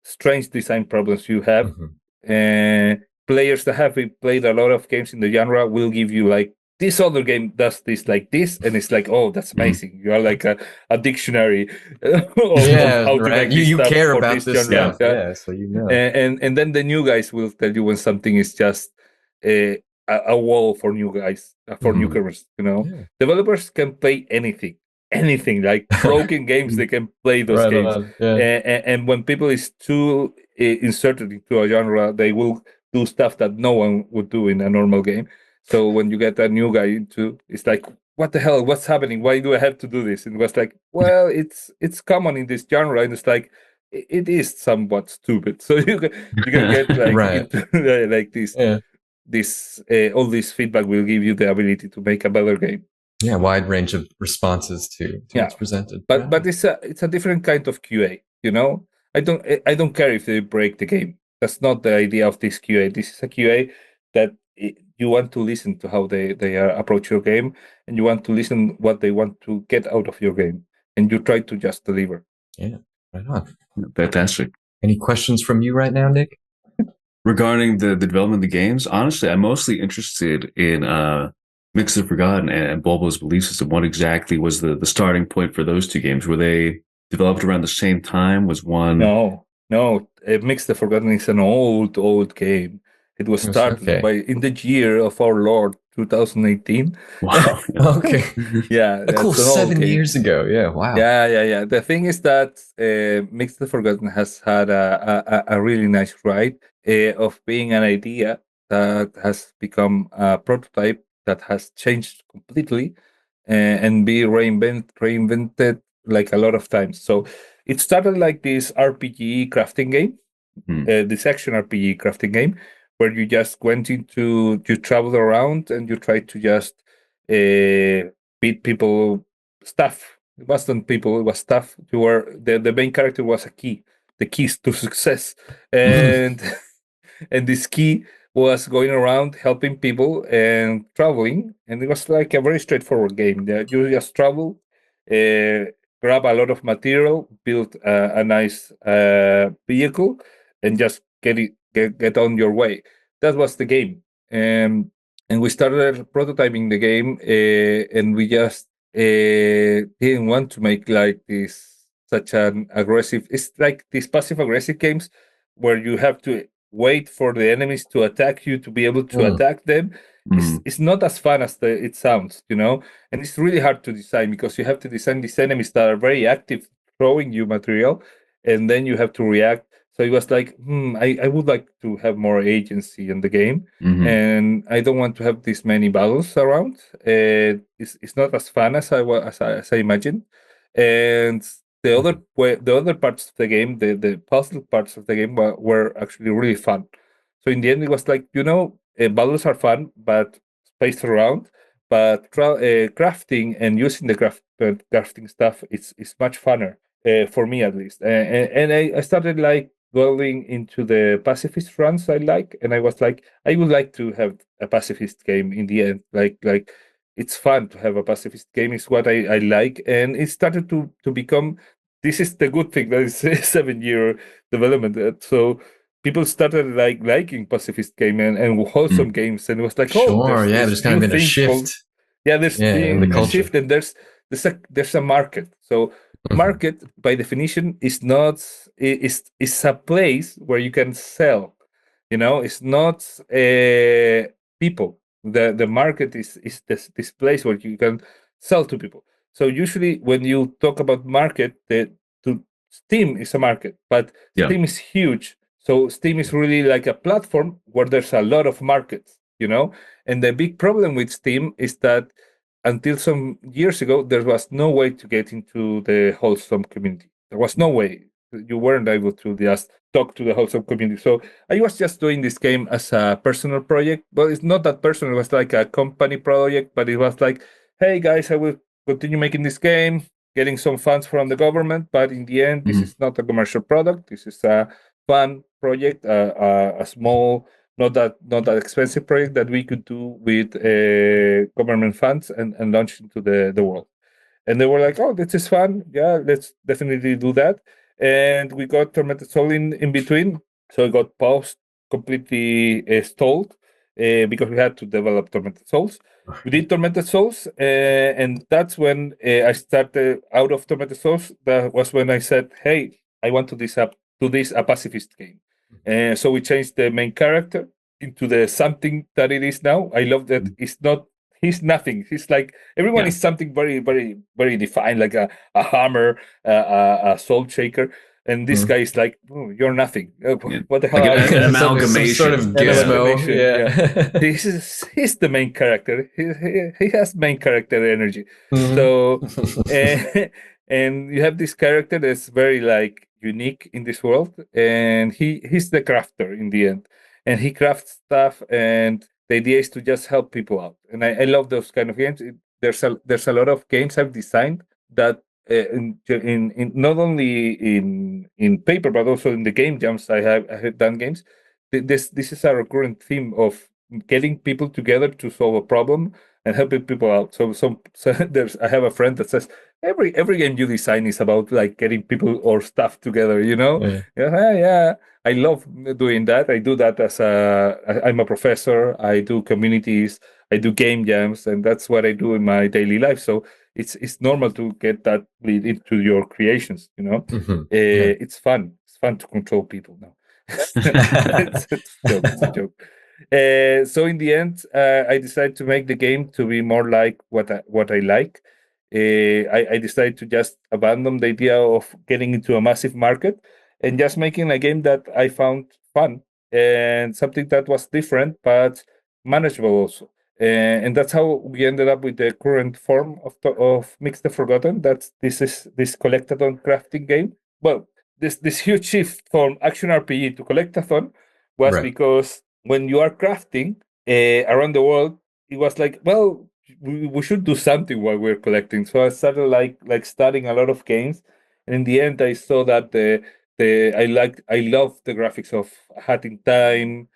strange design problems you have. Hmm. Players that have played a lot of games in the genre will give you like this other game does this like this, and it's like, oh, that's amazing. You are like a dictionary of how to right. make this You stuff care for about this this genre. stuff. Yeah, so you know. And then the new guys will tell you when something is just a wall for new guys, for Mhm. newcomers. You know, Yeah. developers can play anything like broken games. They can play those Right games, on. Yeah. and when people is too inserted into a genre, they will do stuff that no one would do in a normal game. So when you get a new guy into, it's like, what the hell? What's happening? Why do I have to do this? And it was like, well, it's common in this genre, and it's like it is somewhat stupid. So you can get like Right. into like Yeah. this all this feedback will give you the ability to make a better game. Yeah. Wide range of responses to Yeah, what's presented. but Right. it's a different kind of QA. You know, I don't care if they break the game. That's not the idea of this QA. This is a QA that you want to listen to how they approach your game, and you want to listen what they want to get out of your game, and you try to just deliver. Yeah. Right on. Fantastic. Any questions from you right now, Nick? Regarding the development of the games, honestly, I'm mostly interested in Mix the Forgotten and BULBO'S Belief System. What exactly was the starting point for those two games? Were they developed around the same time? Was one No. Mix the Forgotten is an old game. It was Yes, started okay. by in the year of our Lord 2018. wow? Okay. Yeah, A cool that's an old 7 years game. ago. Yeah. Wow. Yeah. The thing is that Mix the Forgotten has had a really nice ride of being an idea that has become a prototype that has changed completely and be reinvented like a lot of times. So it started like this RPG crafting game, Hmm. this action RPG crafting game, where you just went into, you traveled around and you tried to just beat people stuff. It wasn't people, it was stuff. You were the main character was a key, the keys to success, and and this key was going around helping people and traveling, and it was like a very straightforward game. You just travel, uh, grab a lot of material, build a nice vehicle, and just get on your way. That was the game, and we started prototyping the game, and we just didn't want to make like this such an aggressive. It's like these passive aggressive games where you have to wait for the enemies to attack you to be able to Mm. attack them. Hmm. It's not as fun as it sounds, you know, and it's really hard to design because you have to design these enemies that are very active, throwing you material, and then you have to react. So it was like, I would like to have more agency in the game, Hmm. and I don't want to have this many battles around. It's not as fun as as I imagined, and the other parts of the game, the puzzle parts of the game were actually really fun. So in the end, it was like, battles are fun, but spaced around. But crafting and using the crafting stuff, it's much funner for me at least. And I started like going into the pacifist runs I like, and I was like, I would like to have a pacifist game in the end, like it's fun to have a pacifist game is what I like, and it started to become. This is the good thing that is a 7 year development. So people started like liking pacifist game and wholesome games, and it was like, oh, Sure. there's Yeah. this There's kind new of been a thing called, shift. yeah, there's Yeah, in the being a Hmm. culture. shift, and there's a market. So Mhm. market by definition is not is a place where you can sell. It's not people. The market is this place where you can sell to people. So usually when you talk about market, to Steam is a market, but Yeah. Steam is huge. So Steam is really like a platform where there's a lot of markets, and the big problem with Steam is that until some years ago, there was no way to get into the wholesome community. There was no way. You weren't able to just talk to the wholesome community. So I was just doing this game as a personal project. But it's not that personal. It was like a company project, but it was like, hey guys, I will continue making this game, getting some funds from the government. But in the end, this Hmm. is not a commercial product. This is a fun project, a small, not that expensive project that we could do with government funds and launch into the world. And they were like, "Oh, this is fun. Yeah, let's definitely do that." And we got Tormented Soul in between, so it got paused, completely stalled. because we had to develop Tormented Souls. We did Tormented Souls, and that's when I started out of Tormented Souls. That was when I said, "Hey, I want to do this a pacifist game." So we changed the main character into the something that it is now. I love that it's not. He's nothing. He's like everyone is something very, very, very defined, like a hammer, a soul shaker. And this guy is like, oh, you're nothing. What the hell like are you? an Some amalgamation. sort of gizmo. Yeah. He's the main character. He has main character energy. So and you have this character that's very like unique in this world, and he's the crafter in the end, and he crafts stuff, and the idea is to just help people out. And I love those kind of games. There's a lot of games I've designed that in not only in paper but also in the game jams I have done games. This is a recurrent theme of getting people together to solve a problem and helping people out. So there's I have a friend that says every game you design is about like getting people or stuff together. Yeah. Yeah. I love doing that. I do that I'm a professor. I do communities. I do game jams, and that's what I do in my daily life. So it's normal to get that bleed into your creations. It's fun. It's fun to control people now. It's a joke. It's a joke. So in the end, I decided to make the game to be more like what I like. I decided to just abandon the idea of getting into a massive market and just making a game that I found fun and something that was different but manageable also. And that's how we ended up with the current form of Mix the Forgotten. This is this collectathon crafting game. Well, this huge shift from action RPG to collectathon was because when you are crafting around the world, it was like, well, we should do something while we're collecting. So I started like studying a lot of games, and in the end, I saw that I love the graphics of Hat in Time,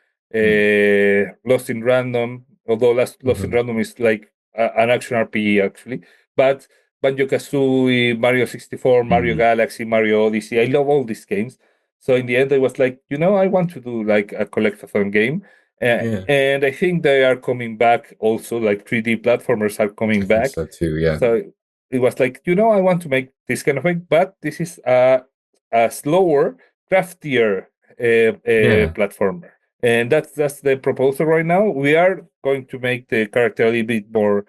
Lost in Random. Although Lost in Random is like an action RPG actually, but Banjo Kazooie, Mario 64, Mario Galaxy, Mario Odyssey. I love all these games. So in the end, I was like, I want to do like a collectathon game. And I think they are coming back also, like 3D platformers are coming back. So too, yeah. So it was like, I want to make this kind of thing, but this is a slower, craftier platformer. And that's the proposal right now. We are going to make the character a little bit more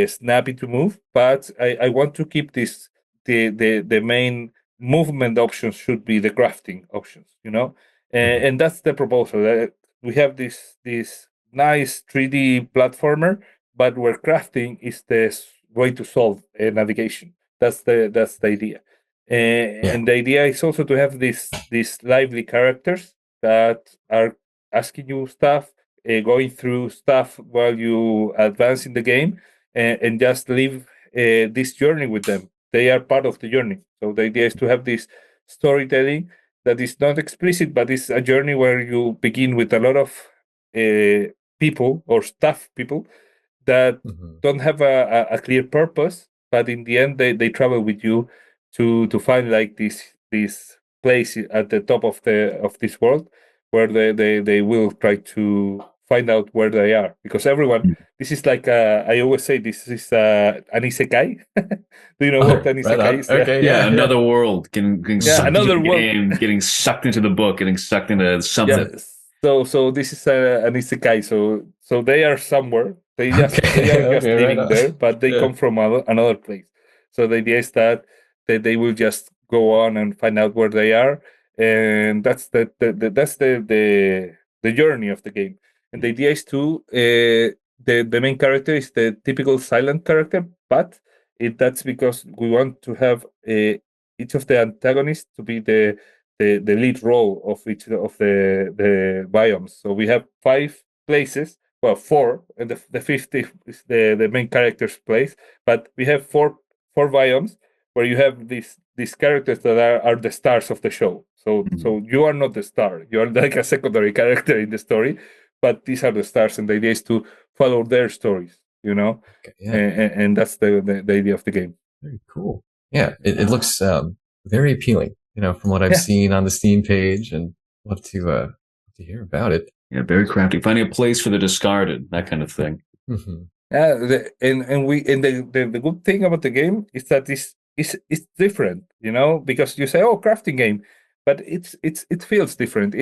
snappy to move, but I want to keep this the main movement options should be the crafting options, and that's the proposal. We have this nice 3D platformer, but where crafting is the way to solve navigation. That's the idea. And the idea is also to have these lively characters that are asking you stuff, going through stuff while you advance in the game, and just live this journey with them. They are part of the journey. So the idea is to have this storytelling that is not explicit, but it's a journey where you begin with a lot of people or staff people that don't have a clear purpose, but in the end they travel with you to find like this place at the top of this world where they will try to find out where they are, because everyone this is like I always say this is an isekai. Do you know what an isekai is? Okay, yeah, another world, getting sucked another into the world. game, getting sucked into the book, getting sucked into something. So this is an isekai. So they are somewhere. They are just living there, but they come from another place. So the idea is that they will just go on and find out where they are, and that's the journey of the game. And the idea is to the main character is the typical silent character, but that's because we want to have each of the antagonists to be the lead role of each of the biomes. So we have 5 places, well 4, and the fifth is the main character's place. But we have four biomes where you have these characters that are the stars of the show. So you are not the star; you are like a secondary character in the story. But these are the stars, and the idea is to follow their stories. And that's the idea of the game. Very cool. Yeah, it looks very appealing. From what I've seen on the Steam page, and love to hear about it. Yeah, very crafty. Finding a place for the discarded, that kind of thing. Mhm. Yeah, the good thing about the game is that it's different, because you say, oh, crafting game, but it feels different.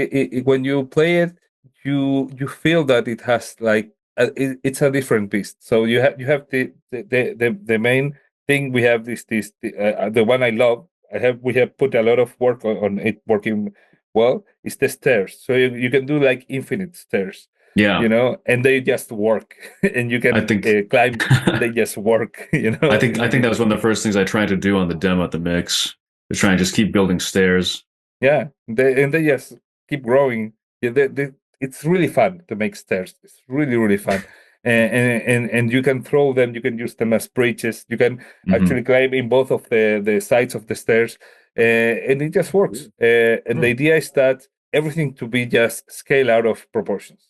When you play it, you feel that it has like it's a different beast. So you have the main thing we have the one I love. We have put a lot of work on it working well. Is the stairs, so you can do like infinite stairs, Yeah, and they just work, and you I can think. climb, and they just work, I think that was one of the first things I tried to do on the demo at the mix. To try and just keep building stairs. Yeah, they just keep growing. Yeah, it's really fun to make stairs. It's really really fun, and you can throw them. You can use them as bridges. You can Hmm. actually climb in both of the sides of the stairs, and it just works. And the Hmm. idea is that everything to be just scale out of proportions.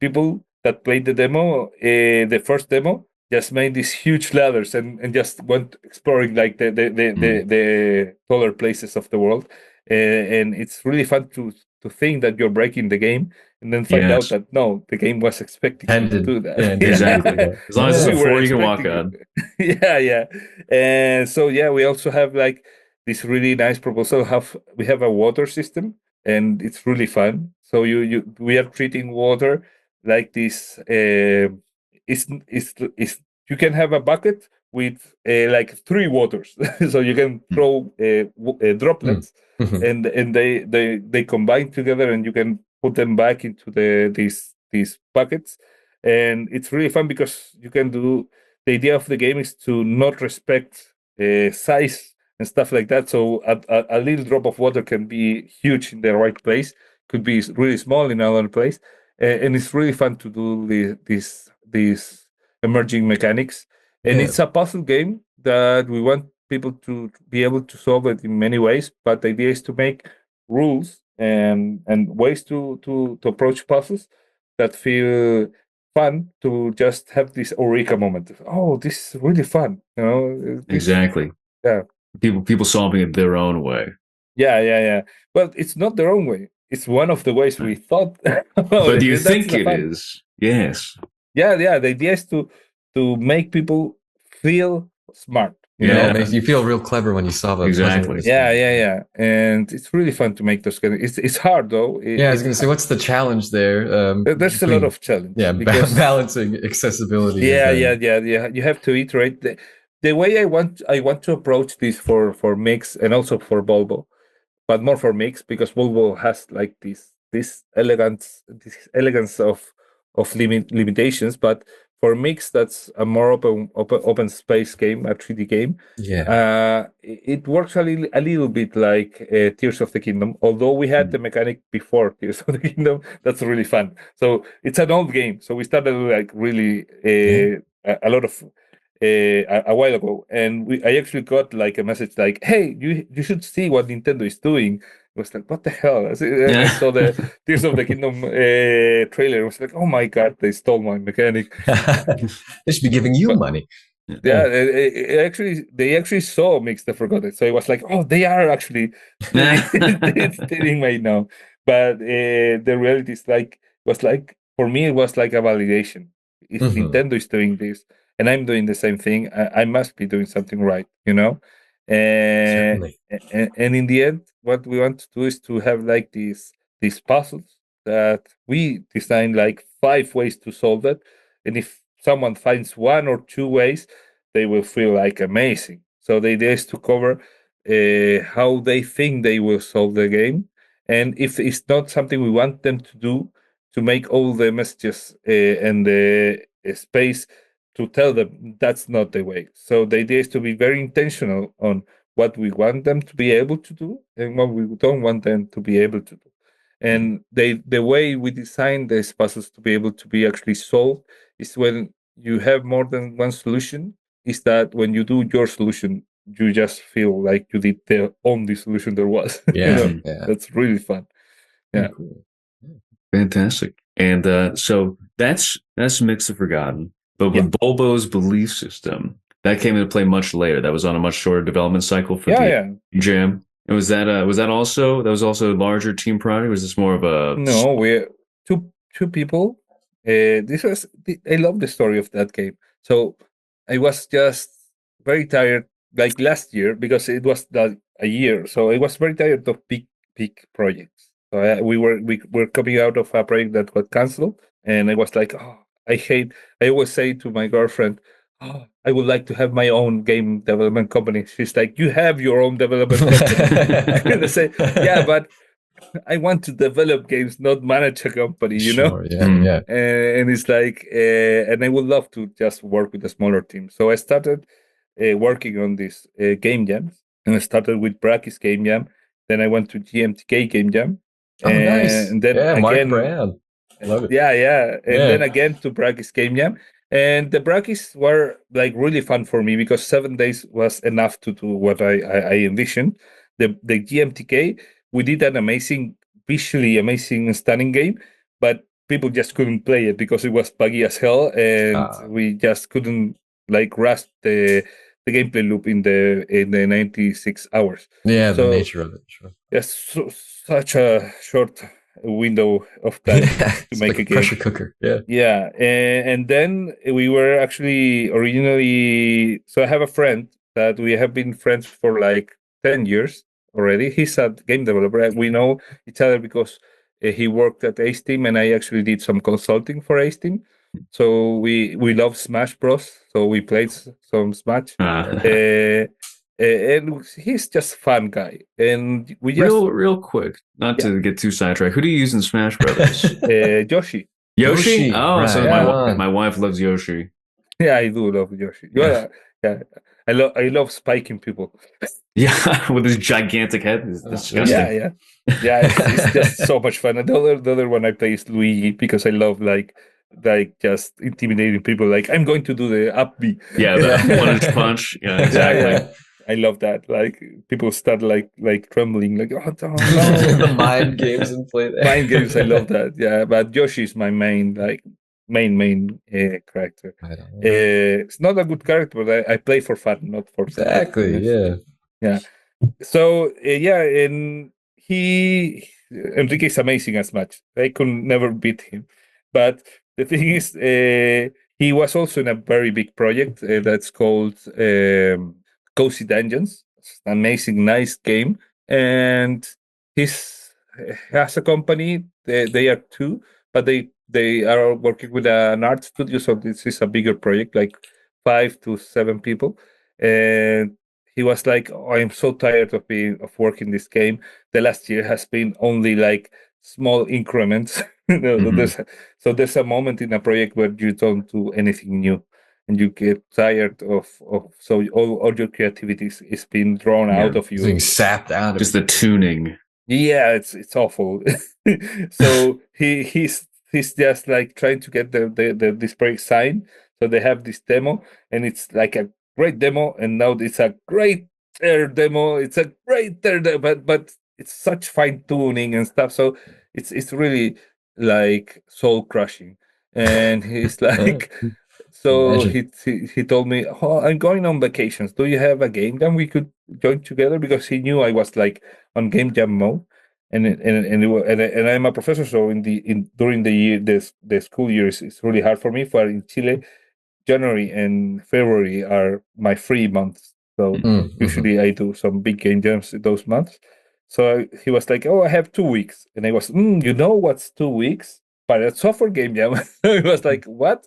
People that played the demo, the first demo, just made these huge ladders and just went exploring like the taller places of the world, and it's really fun to think that you're breaking the game and then find out Yes, that no, the game was expecting you to Intended, do that. yeah, intended to do exactly. that. As long as it's Yeah. a We were floor you can walk expecting on. it. Yeah, yeah. And so yeah, we also have like this really nice proposal. We have a water system, and it's really fun. So we are treating water like this. Is You can have a bucket with like three waters, so you can Mm. throw Mm. droplets, Mhm. and they combine together, and you can put them back into these buckets, and it's really fun because you can do. The idea of the game is to not respect size and stuff like that. So a little drop of water can be huge in the right place, could be really small in another place, and it's really fun to do these emerging mechanics. And Yeah. it's a puzzle game that we want people to be able to solve it in many ways. But the idea is to make rules and ways to approach puzzles that feel fun, to just have this eureka moment. Oh, this is really fun. This. Exactly. Yeah. People solving it their own way. Yeah, yeah, yeah. Well, it's not their own way. It's one of the ways we thought about But it. do you That's think the it fun. is? Yes. Yeah, yeah. The idea is to make people feel smart. Yeah, it Yeah. makes you feel real clever when you solve a puzzle in Exactly. this Yeah, game. yeah, yeah. And it's really fun to make those kind of. It's hard though. Yeah, I was going to say, what's the challenge there There's a lot between, of challenge yeah, because balancing accessibility and yeah, yeah, then, yeah, yeah. You have to iterate the way I want to approach this for mix and also for Bulbo, but more for mix because Bulbo has like this elegance of limitations. But for mix, that's a more open space game, a 3D game. yeah. It works a little bit like Tears of the Kingdom, although we had the Mm. mechanic before Tears of the Kingdom. That's really fun. So it's an old game. So we started like really Yeah. a lot of a while ago, and I actually got like a message like, "Hey, you should see what Nintendo is doing." I was like, "What the hell?" I Yeah. saw the Tears of the Kingdom trailer. I was like, "Oh my god, they stole my mechanic." They should be giving you But money. yeah, Yeah. they actually saw Mix the Forgotten, so it was like, "Oh, they are actually stealing my now." But the reality is like was like for me, it was like a validation. If Hmm. Nintendo is doing this and I'm doing the same thing, I must be doing something right. Uh, Certainly. and in the end, what we want to do is to have like these puzzles that we design like 5 ways to solve it, and if someone finds one or 2 ways, they will feel like amazing. So the idea is to cover how they think they will solve the game, and if it's not something we want them to do, to make all the messages and the space to tell them that's not the way. So the idea is to be very intentional on what we want them to be able to do and what we don't want them to be able to do. And the way we design these puzzles to be able to be actually solved is when you have more than one solution, is that when you do your solution, you just feel like you did the only solution there was. Yeah. Mhm. Yeah. That's really fun. Very Yeah. cool. Fantastic. And so that's Mix the Forgotten. But Yeah. with Bulbo's belief system, that came into play much later. That was on a much shorter development cycle for Yeah. the Yeah. Jam. And was that also a larger team project? Or was this more of a No, we two two people. I love the story of that game. So I was just very tired, like last year, because it was a year. So I was very tired of big projects. So we were coming out of a project that got canceled, and I was like, oh, I hate. I always say to my girlfriend, oh, I would like to have my own game development company. She's like, you have your own development company. And I say, yeah, but I want to develop games, not manage a company, Sure, yeah, Mm. yeah. And it's like, and I would love to just work with a smaller team. So I started working on this game jams, and I started with Bracky's game jam. Then I went to GMTK game jam, Oh, nice. and then Yeah, Mark again, Brown. Love it. yeah, and Yeah. then again to Bracky's game jam. And the Brackies were like really fun for me because 7 days was enough to do what I envisioned. The GMTK, we did an amazing, visually amazing, stunning game, but people just couldn't play it because it was buggy as hell, and we just couldn't like grasp the gameplay loop in the 96 hours. Yeah, the So nature of it. Sure. yes, such a short window of time to It's make like a a game. pressure cooker. Yeah. Yeah, and then we were actually originally. So I have a friend that we have been friends for like 10 years already. He's a game developer. We know each other because he worked at Ace Team, and I actually did some consulting for Ace Team. So we love Smash Bros. So we played some Smash. And he's just a fun guy, and we just real quick, not to get too sidetracked. Who do you use in Smash Brothers? Yoshi. Yoshi? Yoshi, Oh, so right on. my wife loves Yoshi. Yeah, I do love Yoshi. Yeah, I love spiking people. Yeah, with his gigantic head. It's disgusting. Yeah. It's just so much fun. And the other one I play is Luigi because I love like just intimidating people. Like I'm going to do the up B. Yeah, the one-inch punch. Yeah, exactly. Yeah. I love that. Like people start like trembling, like oh no. The mind games in play there. Mind games, I love that. Yeah, but Yoshi is my main character. It's not a good character, but I play for fun, not for Exactly. competitiveness. Yeah. So and Enrique is amazing as much. I could never beat him. But the thing is, he was also in a very big project that's called Cozy Dungeons. It's an amazing, nice game, and he's has a company. They are two, but they are working with an art studio. So this is a bigger project, like 5 to 7 people, and he was like, oh, I'm so tired of working this game. The last year has been only like small increments. So there's a moment in a project where you don't do anything new, and you get tired of so all your creativity is being drawn out of you. Being sapped out of Just the tuning. Yeah, it's awful. So he's just like trying to get this project signed. So they have this demo, and it's like a great demo, and now it's a greater demo. It's a greater, but it's such fine tuning and stuff. So it's really like soul crushing. And he's like, so he told me, oh, I'm going on vacations. Do you have a game jam we could join together? Because he knew I was like on game jam mode, and I'm a professor, so during the year, the school years, it's really hard for me. For in Chile, January and February are my free months, so usually I do some big game jams those months. So he was like, "Oh, I have 2 weeks," and I was, "You know what's 2 weeks?" Pirate Software game jam. It was like, "What?"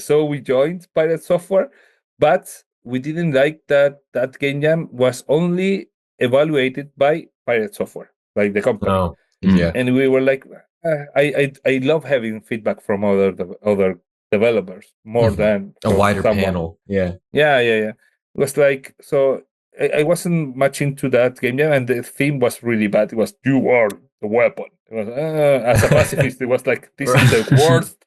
So we joined Pirate Software, but we didn't like that game jam was only evaluated by Pirate Software, like the company. Oh, yeah. And we were like, I love having feedback from other developers more than a wider someone. panel. Yeah. It was like, so I wasn't much into that game jam, and the theme was really bad. It was "You are the weapon." It was, as a pacifist, it was like, this is the worst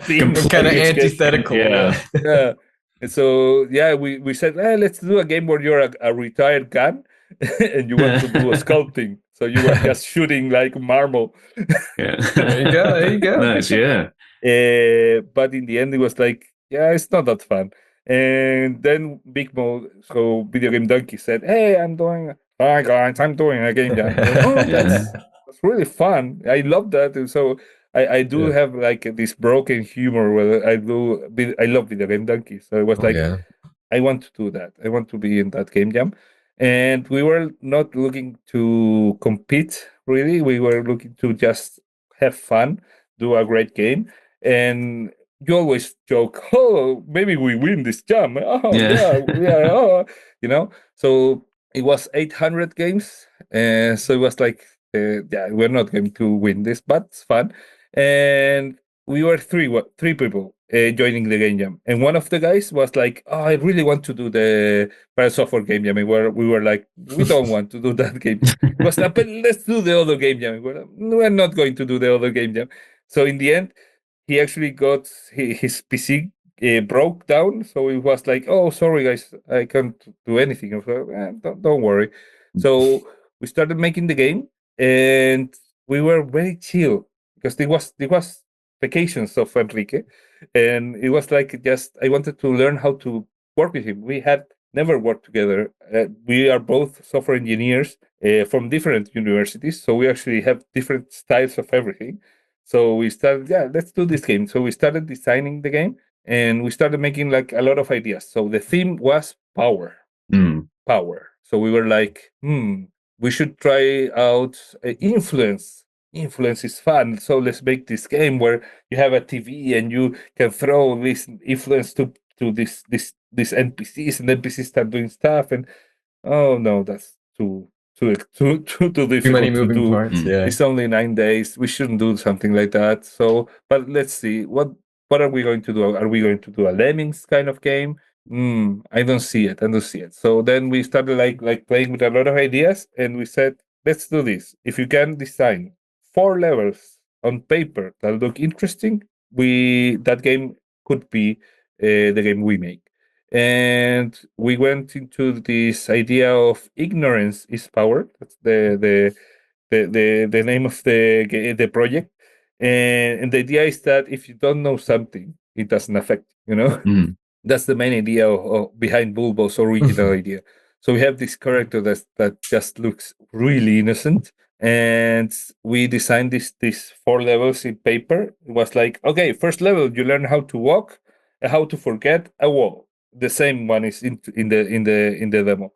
theme. Kind of antithetical. Yeah. And so we said, let's do a game where you're a retired gun and you want to do a sculpting. So you were just shooting like marble. Yeah. There you go. Nice, yeah. But in the end, it was like, it's not that fun. And then Big Mo, so Video Game Donkey said, "Hey, I'm doing a game jam." It's really fun. I love that. And so I do have like this broken humor where I love video game donkey. So it was like, yeah. I want to do that. I want to be in that game jam. And we were not looking to compete really. We were looking to just have fun, do a great game. And you always joke, oh, maybe we win this jam. Oh, Yeah. yeah. Oh, So it was 800 games. So it was like, yeah, we're not going to win this, but it's fun. And we were three people joining the game jam, and one of the guys was like, "Oh, I really want to do the para software game jam." And we were like, "We don't want to do that game jam." It was like, "But let's do the other game jam." We're not going to do the other game jam. So in the end, he actually got his PC broke down. So it was like, "Oh, sorry guys, I can't do anything." I was like, don't worry." So we started making the game, and we were very chill because it was vacations of Enrique, and it was like just I wanted to learn how to work with him. We had never worked together. We are both software engineers from different universities, so we actually have different styles of everything. So we started, yeah, let's do this game. So we started designing the game, and we started making like a lot of ideas. So the theme was power. Power. So we were like, we should try out influence. Influence is fun. So let's make this game where you have a TV and you can throw this influence to these NPCs, and NPCs start doing stuff. And oh no, that's too Too many difficult to moving do. parts. Yeah. It's only 9 days. We shouldn't do something like that. So, but let's see what are we going to do? Are we going to do a Lemmings kind of game? I don't see it. I don't see it. So then we started like playing with a lot of ideas, and we said, let's do this. If you can design 4 levels on paper that look interesting, that game could be the game we make. And we went into this idea of ignorance is power. That's the name of the project. And the idea is that if you don't know something, it doesn't affect That's the main idea behind BULBO'S original idea. So we have this character that just looks really innocent, and we designed these 4 levels in paper. It was like, okay, first level you learn how to walk, how to forget a wall. The same one is in the demo.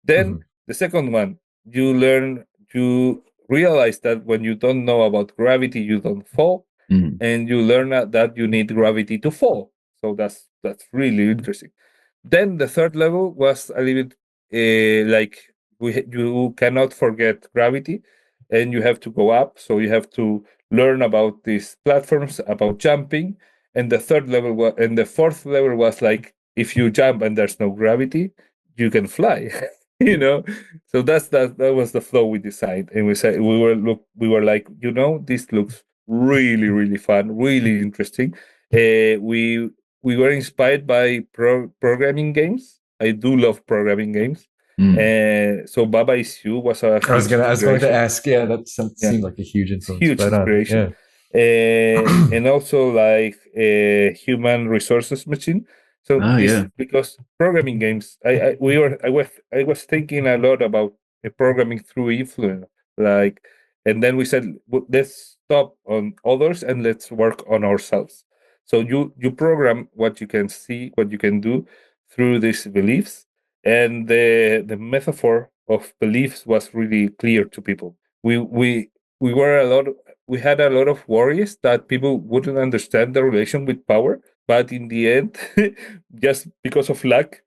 Then the second one, you realize that when you don't know about gravity, you don't fall, and you learn that you need gravity to fall. So that's really interesting. Then the third level was a little bit like you cannot forget gravity, and you have to go up. So you have to learn about these platforms, about jumping. And the fourth level was like if you jump and there's no gravity, you can fly. So that was the flow we designed, and we said we were like, this looks really really fun, really interesting. We were inspired by programming games. I do love programming games. So Baba Is You was a huge I was going to inspiration. ask. Yeah, that seemed like a huge It's influence. huge Right on. inspiration. Yeah. And also like human resources machine. So because programming games, I was thinking a lot about programming through influence, like, and then we said, let's stop on others and let's work on ourselves. So you program what you can see, what you can do through these beliefs, and the metaphor of beliefs was really clear to people. We were we had a lot of worries that people wouldn't understand the relation with power, but in the end, just because of luck,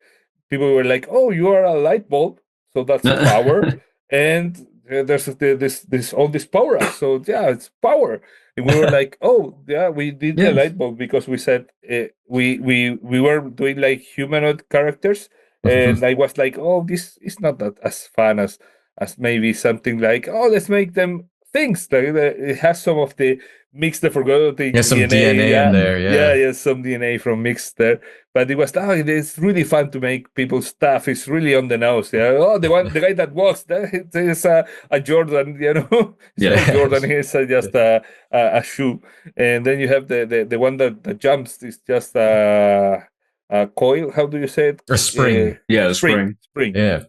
people were like, "Oh, you are a light bulb, so that's power," and there's this all this power up. So yeah, it's power. And we were like, "Oh, yeah, we did the light bulb because we said we were doing like humanoid characters." And I was like, "Oh, this is not that as fun as maybe something like, oh, let's make them things. It has some of the mixed the forgotten Yeah, some DNA. DNA in there. Yeah, some DNA from mixed there. But it was it's really fun to make people's stuff. It's really on the nose. Yeah. Oh, the guy that walks, that is a Jordan. It's not Jordan. It's just a shoe. And then you have the one that jumps. Is just a coil. How do you say it? A spring. The spring. Spring. Yeah.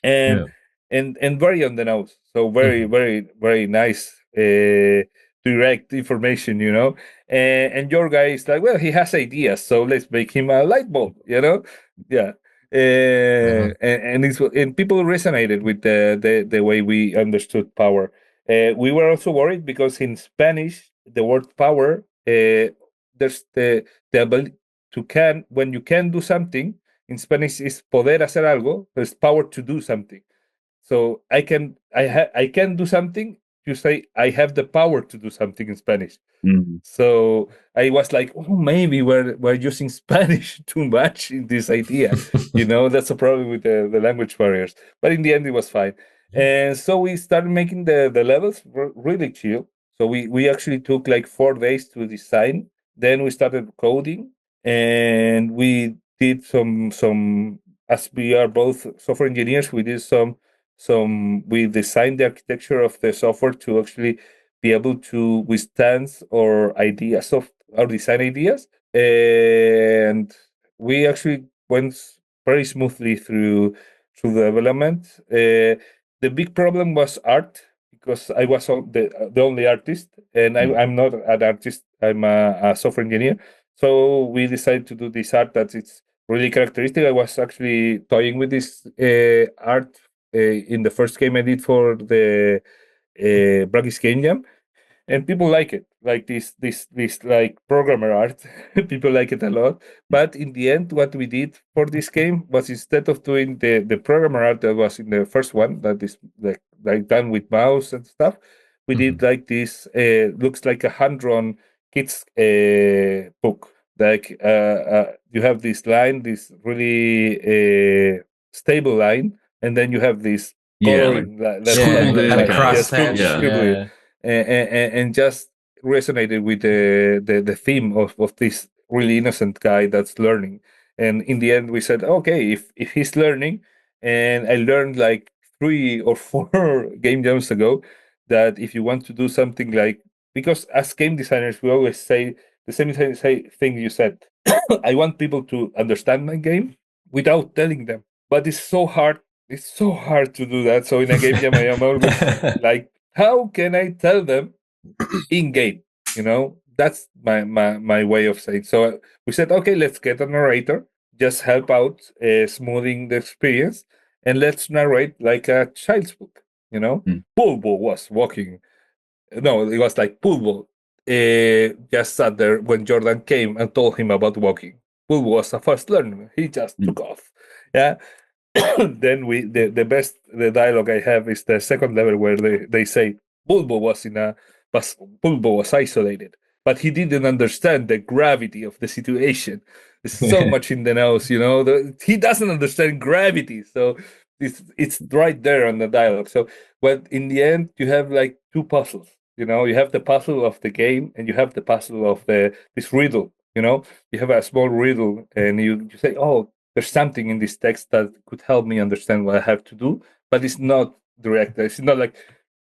And and very on the nose. So very nice, direct information, And your guy is like, well, he has ideas, so let's make him a light bulb, Yeah. And people resonated with the way we understood power. We were also worried because in Spanish the word power, there's the ability when you can do something in Spanish is poder hacer algo. There's power to do something. So I can do something. You say I have the power to do something in Spanish. Mhm. So I was like, oh, maybe we're using Spanish too much in this idea. That's a problem with the language barriers. But in the end, it was fine. And so we started making the levels really chill. So we actually took like 4 days to design. Then we started coding, and we did some. As we are both software engineers, we did we designed the architecture of the software to actually be able to withstand our design ideas, and we actually went very smoothly through the development. The big problem was art, because I was the only artist, and I'm not an artist. I'm a software engineer. So we decided to do this art that it's really characteristic. I was actually toying with this art in the first game I did for the Bragis Game Jam, and people like it, like this like programmer art. People like it a lot. But in the end, what we did for this game was, instead of doing the programmer art that was in the first one, that is like done with mouse and stuff, we did like this. Looks like a hand-drawn kids book. Like you have this line, this really stable line, and then you have this coloring that's scribbled in, like cross scribbled, hatch. scribbled, and just resonated with the theme of this really innocent guy that's learning. And in the end, we said, okay, if he's learning, and I learned like 3 or 4 game jams ago that if you want to do something like, because as game designers, we always say the same thing you said. I want people to understand my game without telling them, but it's so hard. It's so hard to do that. So in a game jam, I am always like, how can I tell them in game? That's my way of saying. So we said, okay, let's get a narrator, just help out, smoothing the experience, and let's narrate like a child's book. Bulbo was walking. No, it was like Bulbo just sat there when Jordan came and told him about walking. Bulbo was a fast learner. He just took off. Yeah. Then the dialogue I have is the second level, where they say Bulbo Bulbo was isolated, but he didn't understand the gravity of the situation. It's so much in the nose, he doesn't understand gravity. So it's right there on the dialogue. So, well, in the end, you have like 2 puzzles. You have the puzzle of the game, and you have the puzzle of this riddle. You have a small riddle, and you say, oh, there's something in this text that could help me understand what I have to do, but it's not direct. It's not like,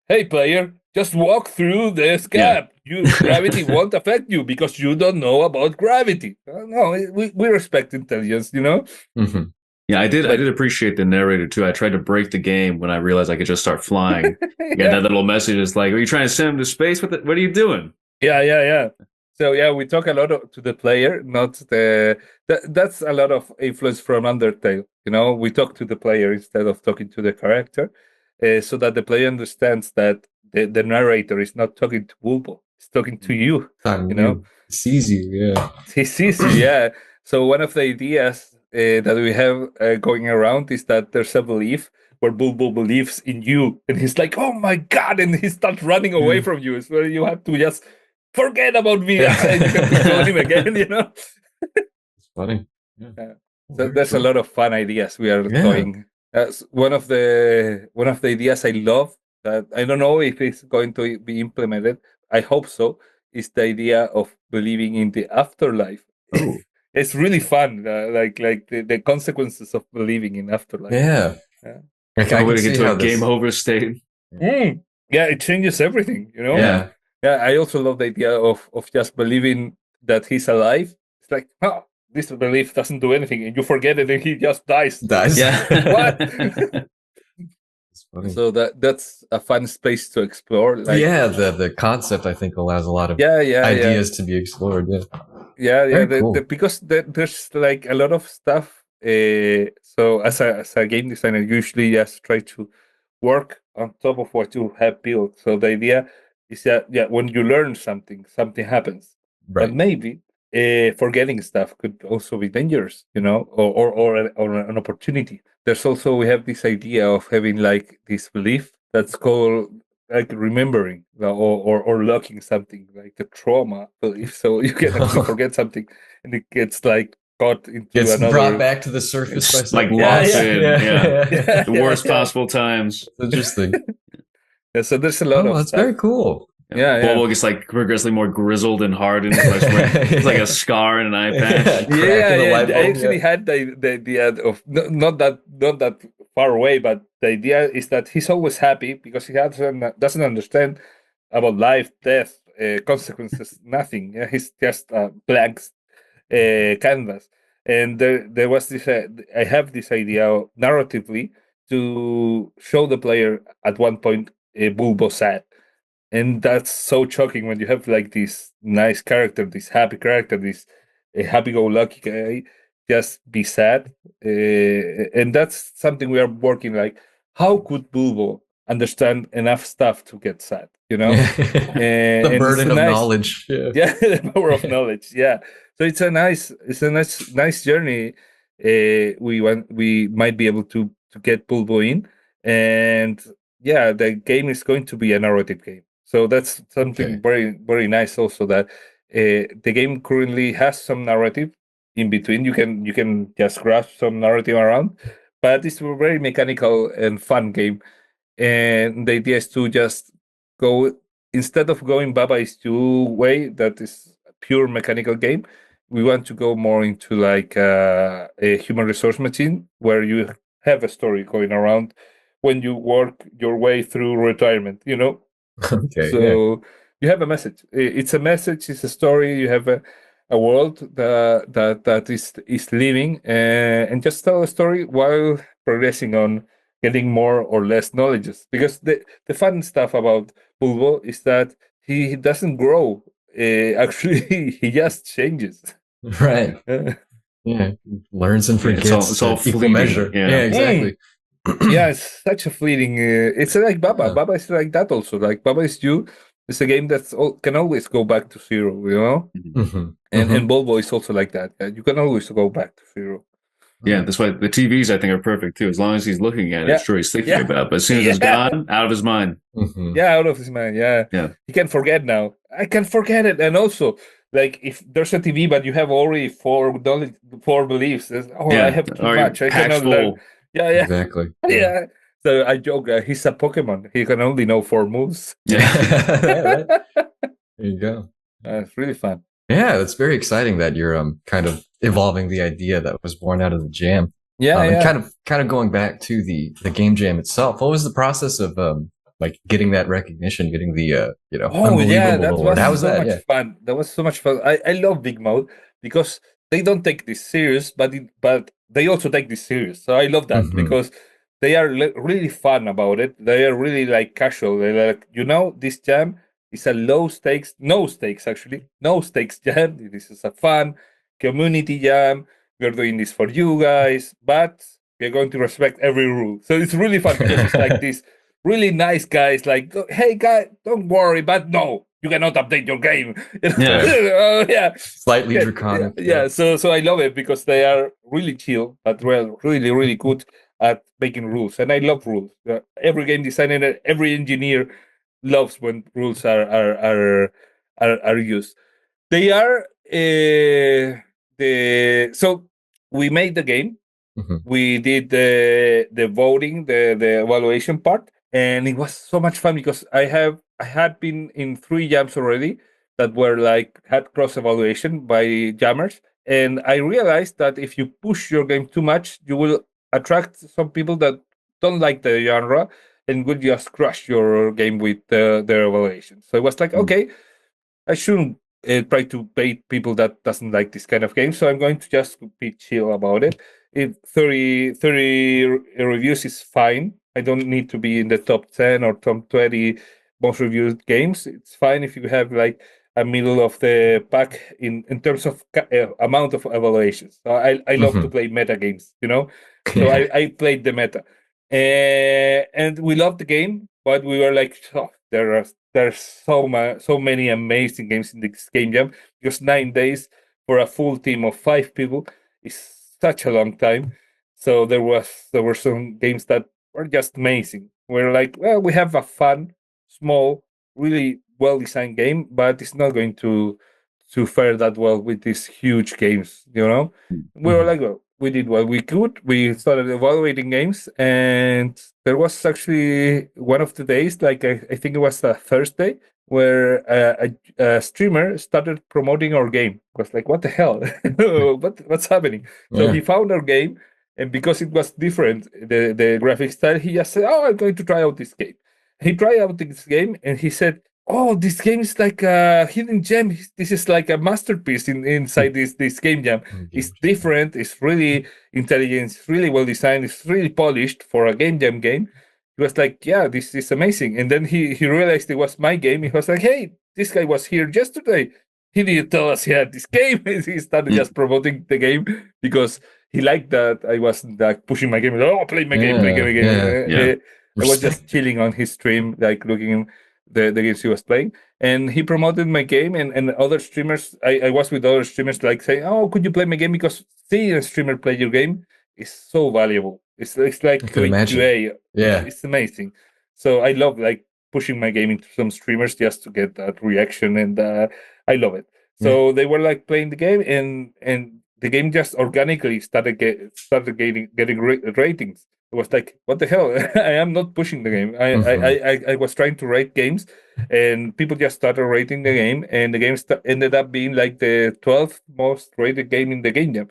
hey, player, just walk through this gap. Gravity won't affect you because you don't know about gravity. No, we respect intelligence, Mm-hmm. Yeah, I did appreciate the narrator too. I tried to break the game when I realized I could just start flying. Yeah, that little message is like, are you trying to send him to space? What are you doing? Yeah. So yeah, we talk a lot to the player, not that's a lot of influence from Undertale. We talk to the player instead of talking to the character, so that the player understands that the narrator is not talking to Bulbo, he's talking to you. He sees you, yeah. He sees you, yeah. So one of the ideas that we have going around is that there's a belief where Bulbo believes in you, and he's like, "Oh my god!" and he starts running away from you. So you have to just forget about me, and you have to call him again. It's funny. Yeah. So there's a lot of fun ideas we are toying. One of the ideas I love, that I don't know if it's going to be implemented. I hope so. Is the idea of believing in the afterlife. Oh. It's really fun, like the consequences of believing in afterlife. Yeah. I can't wait to get to a game over state. Yeah, it changes everything, Yeah. Yeah, I also love the idea of just believing that he's alive. It's like, this belief doesn't do anything, and you forget it, and he just dies. Yeah. What? It's Funny. So that's a fun space to explore. Like, yeah, the concept I think allows a lot of yeah, ideas to be explored. Yeah, yeah. very cool. Because there's like a lot of stuff. So as a game designer, usually just try to work on top of what you have built. So the idea is that when you learn something, something happens. But Right. maybe forgetting stuff could also be dangerous, or an opportunity. There's also, we have this idea of having like this belief that's called like remembering, or locking something, like the trauma belief. So you can actually forget something, and it gets like caught into Gets another. brought back to the surface by It's like something. lost Yeah, in, yeah. the worst possible times. Interesting. Yeah, so there's a lot Oh, of that's stuff. very cool. Yeah. Bulbo gets like progressively more grizzled and hardened. It's like a scar and an eye patch. Crack in the light I bulb, actually had the idea of not that far away, but the idea is that he's always happy because he doesn't understand about life, death, consequences, nothing. Yeah, he's just a blank canvas. And there was this. I have this idea narratively to show the player at one point Bulbo sad, and that's so shocking when you have like this nice character, this happy character, this happy-go-lucky guy just be sad. And that's something we are working, like, how could Bulbo understand enough stuff to get sad, the and it's burden a of nice, knowledge. Yeah. the power of knowledge. Yeah, so it's a nice journey. We might be able to get Bulbo in, and yeah, the game is going to be a narrative game. So that's something Okay. very, very nice also, that the game currently has some narrative in between. You can just grasp some narrative around, but it's a very mechanical and fun game. And the idea is to just go, instead of going Baba is you way, that is a pure mechanical game. We want to go more into like a human resource machine, where you have a story going around when you work your way through retirement. Okay. Yeah. So you have a message. It's a message. It's a story. You have a world that is living, and just tell a story while progressing on getting more or less knowledges. Because the fun stuff about Bulbo is that he doesn't grow. Actually, he just changes. Right. Yeah. Learns and Yeah, forgets. it's all equal fleeting. measure. Yeah. Exactly. Yeah, it's such a fleeting. It's like Baba. Yeah. Baba is like that also. Like Baba is you. It's a game that can always go back to zero. Mhm. And Bulbo is also like that. Yeah, you can always go back to zero. Yeah, that's why the TVs I think are perfect too. As long as he's looking at it, Yeah. sure he's thinking Yeah. about it. But as soon as it's Yeah. gone, out of his mind. Mhm. Yeah, out of his mind. Yeah, Yeah. he can forget now. I can forget it. And also, like, if there's a TV, but you have already four beliefs. I have too Or much. I patch cannot learn. full. Yeah. Exactly. Yeah. So I joke. He's a Pokemon. He can only know 4 moves. Right. There you go. It's really fun. Yeah, it's very exciting that you're kind of evolving the idea that was born out of the jam. Yeah, And yeah. kind of going back to the game jam itself. What was the process of like getting that recognition, getting the Oh yeah, unbelievable that award? was How was so that? much Yeah. fun. That was so much fun. I love Big Mouth because they don't take this serious, but they also take this serious. So I love that Mhm. because they are really fun about it. They are really like casual. They're like, this jam is a no stakes actually, no stakes jam. This is a fun community jam. We're doing this for you guys, but we're going to respect every rule. So it's really fun because it's like this really nice guys, like, hey guy, don't worry, but no, you cannot update your game. Yeah. Yeah. Slightly draconic. Yeah. So I love it because they are really chill, but really, really good at making rules, and I love rules. Every game designer, every engineer loves when rules are used. They are so we made the game. Mhm. We did the voting, the evaluation part, and it was so much fun because I had been in 3 jams already that were like had cross evaluation by jammers, and I realized that if you push your game too much, you will attract some people that don't like the genre and will just crush your game with their evaluation. So it was like, okay, I shouldn't try to bait people that doesn't like this kind of game. So I'm going to just be chill about it. If 30 reviews is fine, I don't need to be in the top 10 or top 20 most reviewed games. It's fine if you have like a middle of the pack in terms of amount of evaluations. So I love to play meta games, you know. So I played the meta, and we loved the game, but we were like, oh, there's so many amazing games in this game jam, because 9 days for a full team of 5 people is such a long time. So there were some games that were just amazing. We're like, well, we have a fun, small, really well designed game, but it's not going to fare that well with these huge games, you know? We were like, well, we did what we could. We started evaluating games, and there was actually one of the days, like I think it was a Thursday, where a streamer started promoting our game. I was like, what the hell? What's happening? So he found our game, and because it was different, the graphic style, he just said, oh, I'm going to try out this game. He tried out this game, and he said, oh, this game is like a hidden gem. This is like a masterpiece inside this game jam. It's different. It's really intelligent. It's really well designed. It's really polished for a game jam game. He was like, yeah, this is amazing. And then he realized it was my game. He was like, hey, this guy was here yesterday. He didn't tell us he had this game. He started just promoting the game because he liked that I wasn't like pushing my game. Oh, play my game, play my game. I was just chilling on his stream, like looking the games he was playing, and he promoted my game, and other streamers. I was with other streamers, like saying, "Oh, could you play my game?" Because seeing a streamer play your game is so valuable. It's like doing QA. It's amazing. So I love like pushing my game into some streamers just to get that reaction, and I love it. So they were like playing the game, and the game just organically started getting ratings. It was like, what the hell? I am not pushing the game. I was trying to rate games, and people just started rating the game, and the game ended up being like the 12th most rated game in the game jam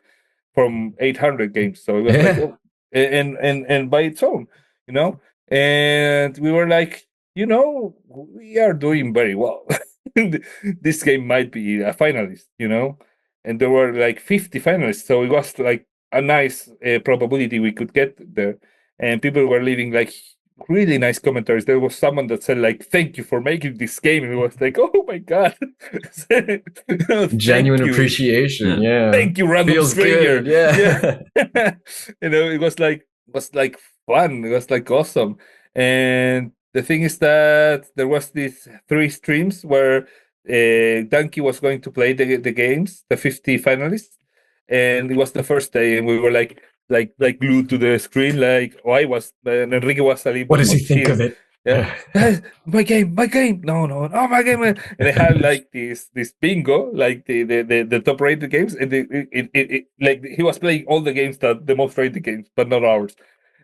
from 800 games. So it was like, oh, and by its own, you know. And we were like, you know, we are doing very well. This game might be a finalist, you know. And there were like 50 finalists, so it was like a nice probability we could get there. And people were leaving like really nice commentaries. There was someone that said like, "Thank you for making this game." And it was like, "Oh my god!" Genuine appreciation. Yeah, thank you, random feels stranger. Good. Yeah. You know, it was like fun. It was like awesome. And the thing is that there was these 3 streams where Donkey was going to play the games, the 50 finalists, and it was the first day, and we were like glued to the screen, like I was, and Enrique was a little. What does he think of it? Yeah, my game, no, my game, and they had like this bingo, like the top rated games, and it like he was playing all the games that the most rated games, but not ours.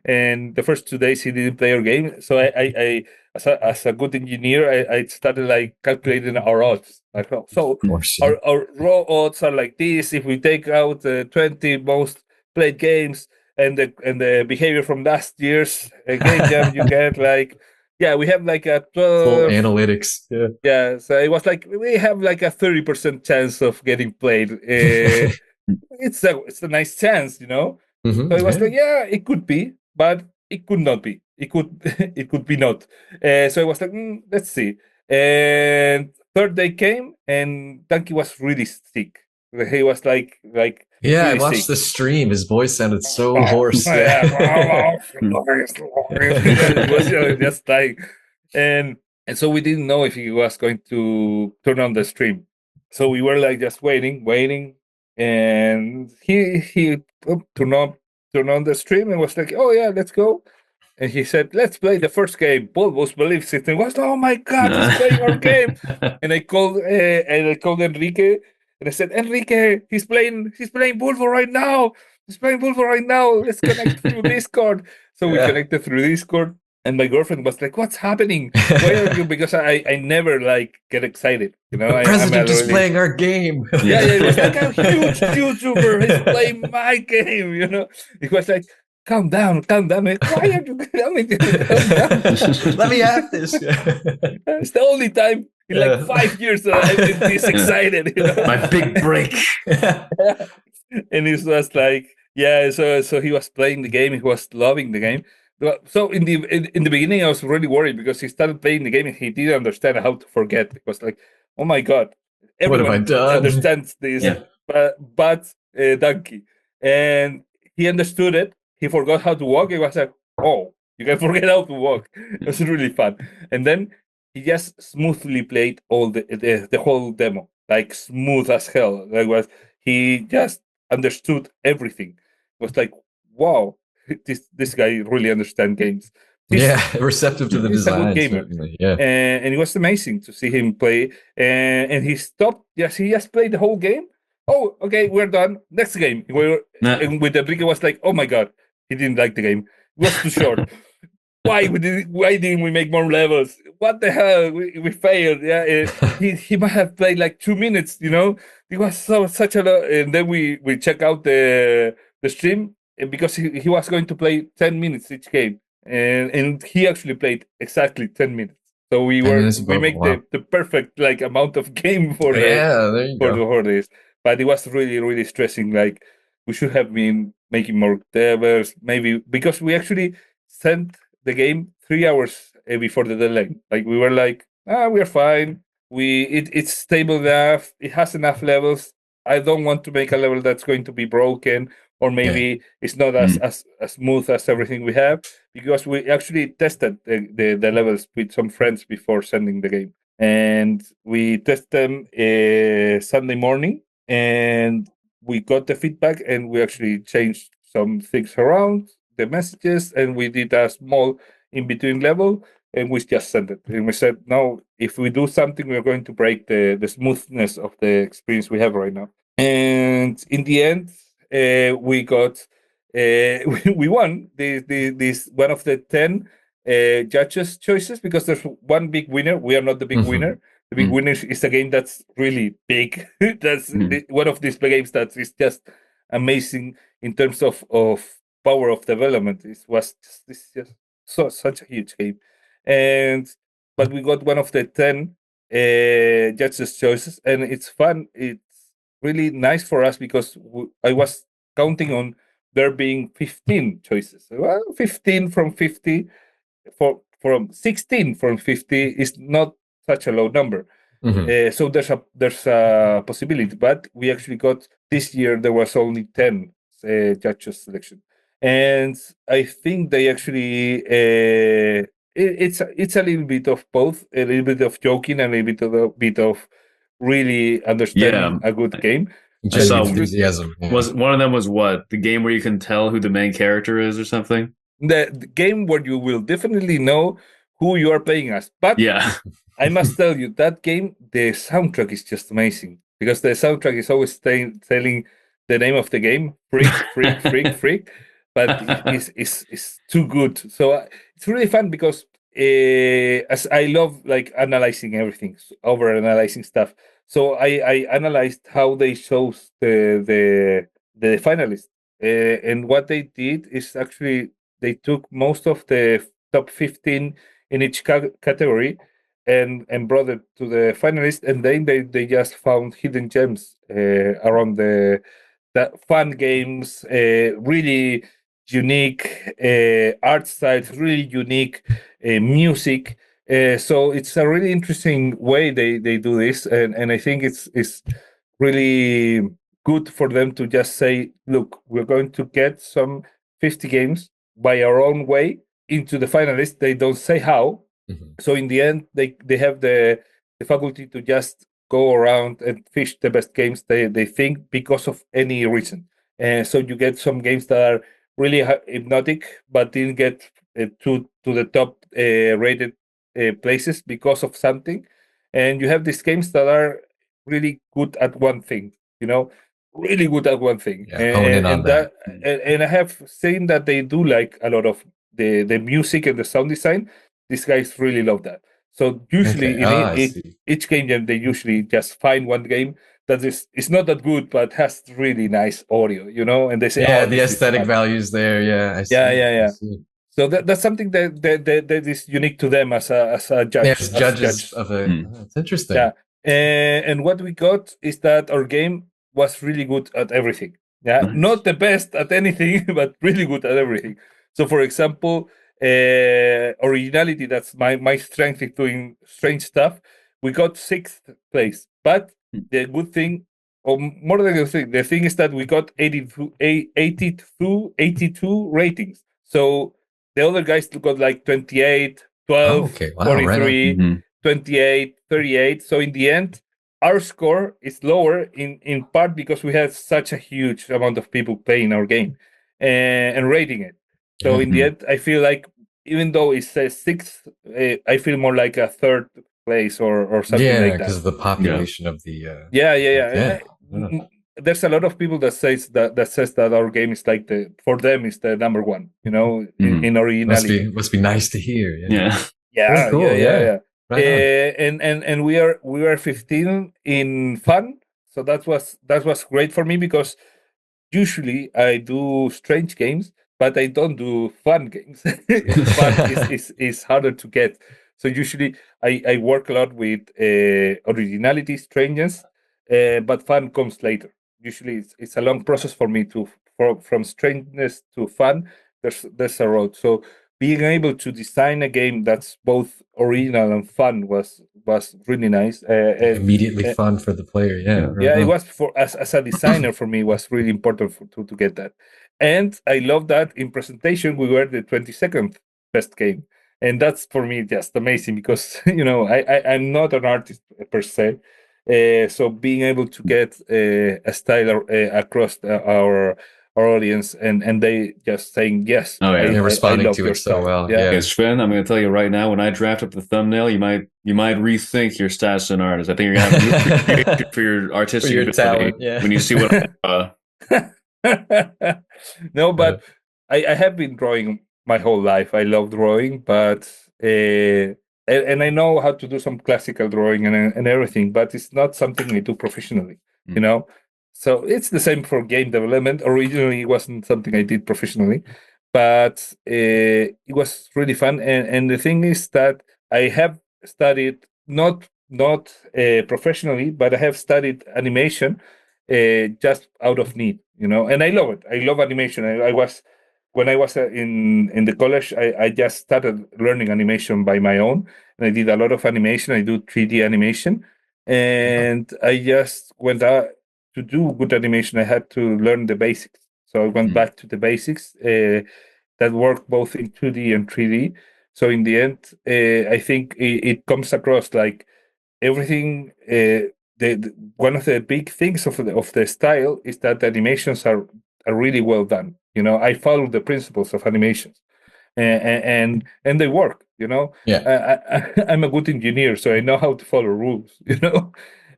And the first 2 days he didn't play our game, so I as a good engineer, I started like calculating our odds. So our raw odds are like this. If we take out the 20 most played games and the behavior from last year's game jam, you get like, yeah, we have like a 12 full analytics. Yeah, so it was like we have like a 30% chance of getting played. It's a nice chance, you know. So it was like, yeah, it could be, but it could not be. It could it could be not. So I was like, let's see. And third day came, and Donkey was really sick. He was like yeah, really I watched sick. the stream. His voice sounded so hoarse. It was just like, and so we didn't know if he was going to turn on the stream. So we were like just waiting, and he turned on the stream and was like, "Oh yeah, let's go." And he said, "Let's play the first game." BULBO'S belief system was, "Oh my god, he's playing our game!" And I called Enrique, and I said, "Enrique, he's playing Bulbo right now. He's playing Bulbo right now. Let's connect through Discord." So we connected through Discord, and my girlfriend was like, "What's happening? Why are you?" Because I never like get excited, you know. The president is playing our game. Yeah, it was like a huge YouTuber is playing my game, you know. It was like, calm down. Why are you calm down? Let me have this. It's the only time in like 5 years that I've been this excited, you know? My big break. And it was like, yeah, so he was playing the game, he was loving the game, So in the beginning, I was really worried because he started playing the game and he didn't understand how to forget. It was like, oh my god, What have I everyone done? understands this, Yeah. but donkey, and he understood it. He forgot how to walk. It was like, oh, you can forget how to walk. It was really fun. And then he just smoothly played all the whole demo, like smooth as hell. Like was he just understood everything. It was like, wow, this guy really understands games. Yeah, receptive to the He's a good design, gamer, certainly. Yeah. and it was amazing to see him play. And he stopped. Yes, he just played the whole game. Oh, okay, we're done. Next game. And with Enrique was like, oh my god, he didn't like the game. It was too short. Why didn't we make more levels? What the hell? We failed. Yeah, he might have played like 2 minutes. It was such a lot. And then we check out the stream, and because he was going to play 10 minutes each game, and he actually played exactly 10 minutes. So 10 minutes we above. make Wow. the perfect like amount of game for Yeah, there you for go. the holidays. But it was really, really stressing. Like we should have been making more levels, maybe because we actually sent the game 3 hours before the deadline. Like we were like, we're fine. It's stable enough. It has enough levels. I don't want to make a level that's going to be broken, or maybe it's not as smooth as everything we have, because we actually tested the levels with some friends before sending the game, and we test them Sunday morning, and we got the feedback, and we actually changed some things around the messages, and we did a small in between level, and we just sent it. And we said, no, if we do something, we're going to break the smoothness of the experience we have right now. And in the end, we got we won this one of the 10 judges choices, because there's one big winner. We are not the big winner. The big winner is a game that's really big. That's one of these games that is just amazing in terms of power of development. It's just such a huge game, but we got one of the 10 judges choices, and it's fun. It's really nice for us because I was counting on there being 15 choices. Well, 15 from 50 from 16 from 50 is not such a low number. So there's a possibility, but we actually got this year there was only 10 judges selection, and I think they actually it's a little bit of both, a little bit of joking and a bit of really understanding a good game. I saw enthusiasm. Yeah. Was one of them was what, the game where you can tell who the main character is or something? The game where you will definitely know who you are playing as. But Yeah. I must tell you, that game, the soundtrack is just amazing, because the soundtrack is always telling the name of the game, freak, freak, freak, freak, but it's too good. So it's really fun because as I love like analyzing everything, over analyzing stuff. So I analyzed how they chose the finalists, and what they did is actually they took most of the top 15 in each category, and brought it to the finalists, and then they just found hidden gems around the fun games, really unique art styles, really unique music. So it's a really interesting way they do this, and I think it's really good for them to just say, look, we're going to get some 50 games by our own way into the finalists. They don't say how. So in the end, they have the faculty to just go around and fish the best games they think, because of any reason. And so you get some games that are really hypnotic, but didn't get to the top rated places because of something. And you have these games that are really good at one thing, really good at one thing. Yeah, hone in on that. And I have seen that they do like a lot of the music and the sound design. These guys really love that. So usually Okay. I see. each game jam, they usually just find one game that is not that good but has really nice audio, and they say, Yeah, "Oh, the this is aesthetic fun." values there. Yeah, I see. Yeah. I see. So that's something that is unique to them as a judge. Yes, As judges judges. of a. It's interesting. Yeah, and what we got is that our game was really good at everything. Yeah, Nice. not the best at anything, but really good at everything. So, for example, originality, that's my strength in doing strange stuff. We got 6th place, but the good thing, or more than the thing is that we got 82 ratings. So the other guys got like 28, 12, okay. Wow, 43, Mhm. 28, 38. So in the end, our score is lower in part because we had such a huge amount of people playing our game and rating it. So Yeah. in the end, I feel like even though it says 6th, I feel more like a 3rd place or something Yeah, like because that. of the population of the. Yeah. Yeah. There's a lot of people that says that our game is like for them is the number one, Mhm. in originality. Must be nice to hear. Yeah. Yeah. Very cool. Yeah. Right on. And we are 15 in fun, so that was great for me because usually I do strange games, but I don't do fun games. Fun is harder to get. So usually I work a lot with originality, strangeness, but fun comes later. Usually it's a long process for me from strangeness to fun. There's a road. So being able to design a game that's both original and fun was really nice. Immediately fun for the player. Yeah. Right Yeah, it on. was for as a designer for me, it was really important to get that. And I love that in presentation we were the 22nd best game. And that's for me just amazing because I'm not an artist per se. So being able to get a style across our audience and they just saying yes, Oh, yeah. They're I responding love to your it so style. well. Yeah. Yeah, Sven, I'm going to tell you right now, when I draft up the thumbnail, you might rethink your status as an artist. I think you're going to have new appreciation for your artistic your ability talent. Yeah. when you see what I No, but I have been drawing my whole life. I love drawing, but and I know how to do some classical drawing and everything, but it's not something I do professionally, you know. So it's the same for game development. Originally, it wasn't something I did professionally, but it was really fun. And the thing is that I have studied not professionally, but I have studied animation just out of need, and I love it. I love animation. I was when I was in the college, I just started learning animation by my own, and I did a lot of animation. I do 3D animation, and I just went out to do good animation. I had to learn the basics, so I went back to the basics that work both in 2D and 3D. So in the end, I think it comes across like everything. One of the big things of the style is that the animations are really well done. I follow the principles of animations, and they work. Yeah. I'm a good engineer, so I know how to follow rules.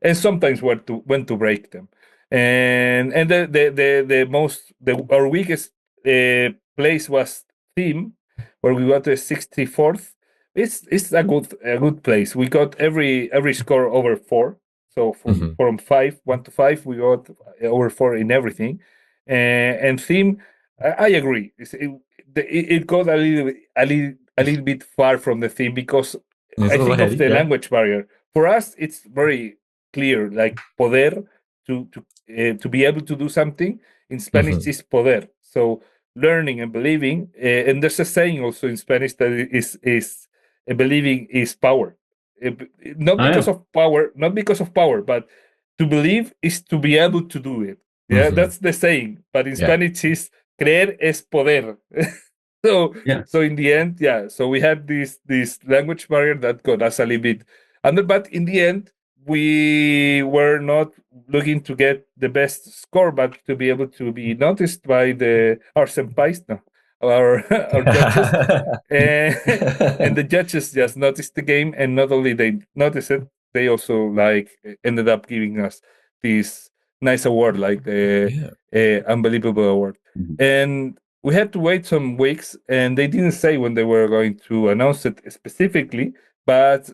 And sometimes when to break them. And the most our weakest place was theme, where we got the 64th. It's a good place. We got every score over 4. So Mhm. from 1 to 5, we got over 4 in everything. And theme, I agree. It got a little bit far from the theme because It's a I little think of heady. the Yeah. language barrier. For us, it's very clear, like poder to be able to do something. In Spanish, is poder. So learning and believing, and there's a saying also in Spanish that is believing is power. Not Oh, because yeah. of power, but to believe is to be able to do it. Yeah, that's the saying. But in Yeah. Spanish is creer es poder. so Yeah. so in the end, yeah. So we had this language barrier that got us a little bit under, but in the end, we were not looking to get the best score, but to be able to be noticed by our senpais, no, our judges, and the judges just noticed the game, and not only they noticed it, they also ended up giving us this nice award, like the Yeah. unbelievable award. Mhm. And we had to wait some weeks, and they didn't say when they were going to announce it specifically, but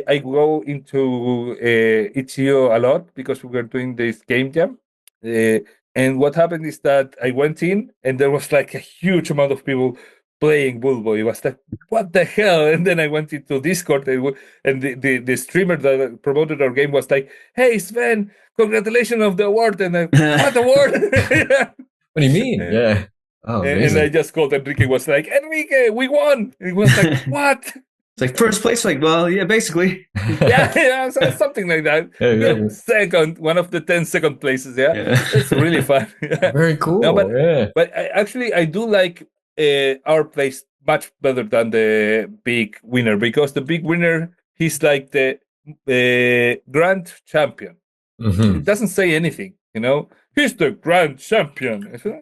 I go into Itch.io a lot because we were doing this game jam. Uh, and what happened is that I went in and there was like a huge amount of people playing Bulbo. It was like, what the hell? And then I went into Discord and the streamer that promoted our game was like, hey, Sven, congratulations of the award. And I, what award? What do you mean? Yeah. Oh, And I amazing. just called Enrique. Was like, Enrique, we won. And he was like, what? It's like first place. Like, well, yeah, basically. Yeah, so something like that. Yeah, We got exactly. second, one of the 10 second places. Yeah, Yeah. it's really fun. Yeah. Very No, cool. Yeah. but I do like our place much better than the big winner, because the big winner, he's like the grand champion. Hmm. It doesn't say anything, He's the grand champion, but we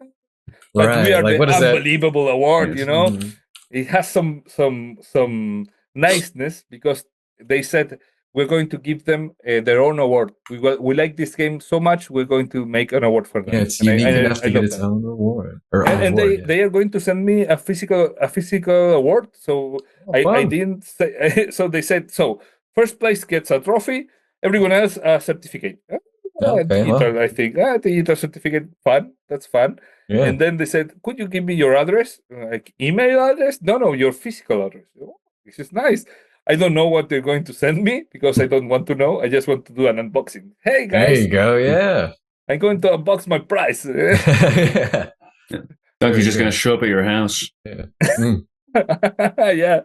Right. are Like, the what is that? unbelievable award. Yes. Mhm. It has some niceness, because they said we're going to give them their own award. We like this game so much, we're going to make an award for Yeah, them, it's and unique enough I to get love its that. own reward or And award. Yeah. they are going to send me a physical award. So Oh, I fun. didn't say. So they said, so first place gets a trophy, everyone else a certificate. Okay. Well, Digital, I think. Digital certificate, fun. That's fun. yeah. And then they said, could you give me your address? Like, email address? No, your physical address. Oh, this is nice. I don't know what they're going to send me, because I don't want to know. I just want to do an unboxing. Hey There you guys, go. Yeah. I'm going to unbox my prize. Yeah. Donkey's Very just gonna good. show up at your house. Yeah. Mm. Yeah.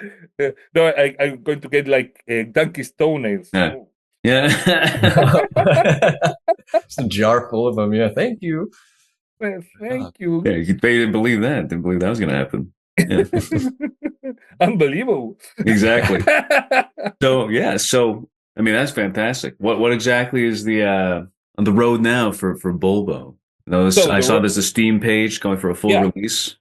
No, I'm going to get like donkey's toenails. Yeah. Oh. Yeah. Just a jar full of them. Yeah. Thank you. Thank you. Yeah, they didn't believe that. Didn't believe that was gonna happen. Yeah. Unbelievable. Exactly. So yeah, so I mean that's fantastic. What exactly is the on the road now for Bulbo? So I saw there's a Steam page going for a full yeah. release.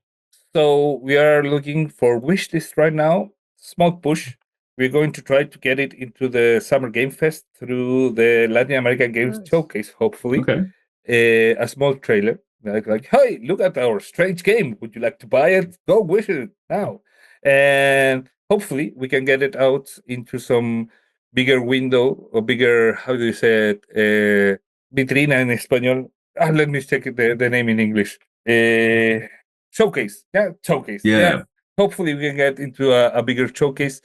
So we are looking for wishlist right now. Small push. We're going to try to get it into the Summer Game Fest through the Latin American Games Nice. Showcase, hopefully. Okay. A small trailer. Like, hey, look at our strange game. Would you like to buy it? Go wish it now. And hopefully we can get it out into some bigger window, or bigger, how do you say it? Vitrina in español. Let me check the name in English. Showcase. Yeah, showcase. Yeah. Hopefully we can get into a bigger showcase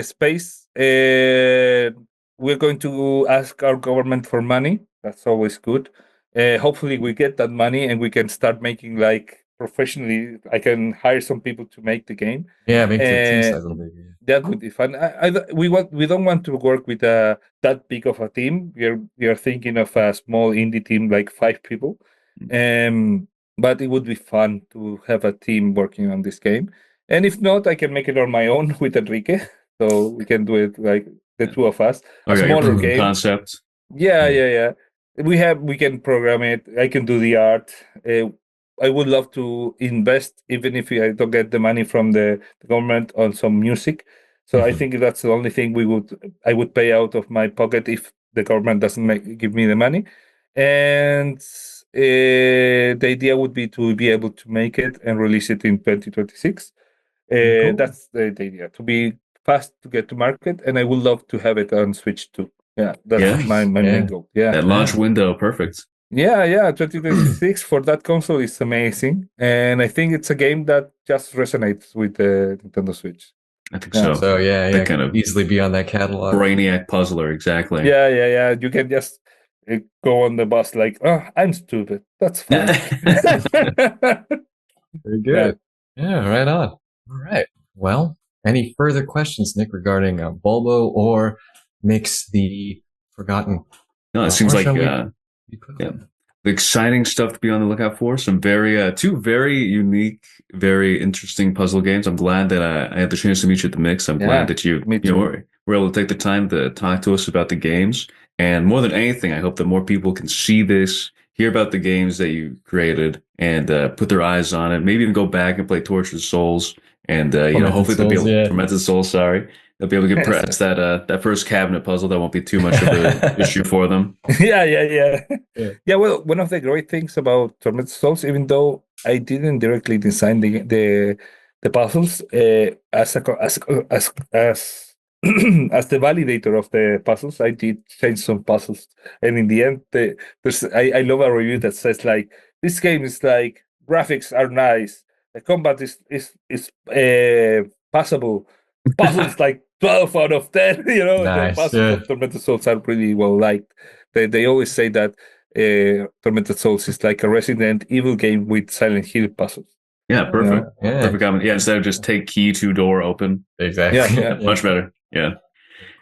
space. We're going to ask our government for money. That's always good. Hopefully we get that money and we can start making, like, professionally. I can hire some people to make the game. Yeah. Make the team size a little bigger. Yeah. That would be fun. We don't want to work with that big of a team. We are thinking of a small indie team, like 5 people. But it would be fun to have a team working on this game. And if not, I can make it on my own with Enrique. So we can do it like the two of us. A Okay, your smaller proof of game. concept. Yeah. We can program it. I can do the art. I would love to invest, even if I don't get the money from the government, on some music. So I think that's the only thing I would pay out of my pocket if the government doesn't give me the money. And the idea would be to be able to make it and release it in 2026. Cool. That's the idea, to be fast to get to market, and I would love to have it on Switch too. Yeah, that's Yeah. my main goal. Yeah. That launch window, perfect. Yeah, 2026 for that console is amazing. And I think it's a game that just resonates with the Nintendo Switch. I think Yeah. so. So yeah, That kind of easily be on that catalog. brainiac puzzler, exactly. Yeah. You can just go on the bus like, oh, I'm stupid. That's fine. Very good. Yeah, right on. All right. Well, any further questions, Nick, regarding Bulbo or Mix the Forgotten? No, it seems Or like shall we- yeah, exciting stuff to be on the lookout for. Some two very unique, very interesting puzzle games. I'm glad that I had the chance to meet you at the Mix. I'm glad that me too. were able to take the time to talk to us about the games. And more than anything, I hope that more people can see this, hear about the games that you created, and put their eyes on it. Maybe even go back and play Tortured Souls, and hopefully they'll be able to Tormented Souls. Sorry, they'll be able to get past that first cabinet puzzle. That won't be too much of an issue for them. Yeah. Well, one of the great things about Tormented Souls, even though I didn't directly design the puzzles, as as the validator of the puzzles, I did change some puzzles, and in the end, I love a review that says, like, this game is like, graphics are nice, the combat is passable, puzzles like 12 out of 10. Nice, The puzzles of Tormented Souls are really well liked. They always say that Tormented Souls is like a Resident Evil game with Silent Hill puzzles. Yeah, perfect. Yeah. Perfect comment. Yeah, instead of just take key to door open. Exactly. Yeah. Much better. Yeah.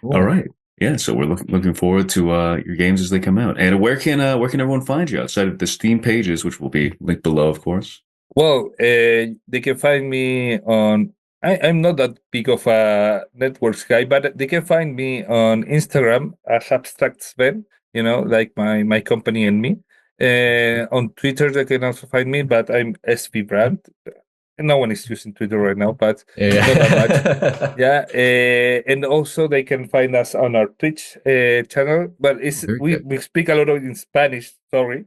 Cool. All right. Yeah, so we're looking forward to your games as they come out. And where can everyone find you outside of the Steam pages, which will be linked below, of course? Well, they can find me on. I'm not that big of a networks guy, but they can find me on Instagram as Abstract Sven. Like my company and me. On Twitter, they can also find me, but I'm SV Brand. No one is using Twitter right now, but not that much. Yeah, and also they can find us on our Twitch channel, but we speak a lot in Spanish. Sorry,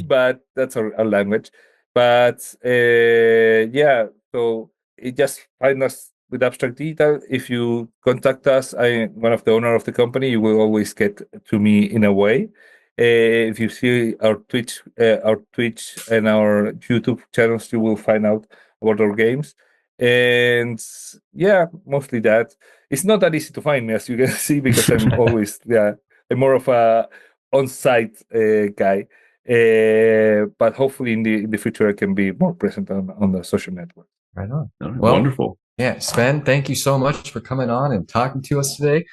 but that's our language. But yeah, so it just find us with Abstract Digital. If you contact us, I'm one of the owner of the company. You will always get to me in a way. If you see our Twitch and our YouTube channels, you will find out about our games. And yeah, mostly that. It's not that easy to find me, as you can see, because I'm always I'm more of a on-site guy. But hopefully in the future I can be more present on the social network. Right on. Well, wonderful. Yeah, Sven, thank you so much for coming on and talking to us today.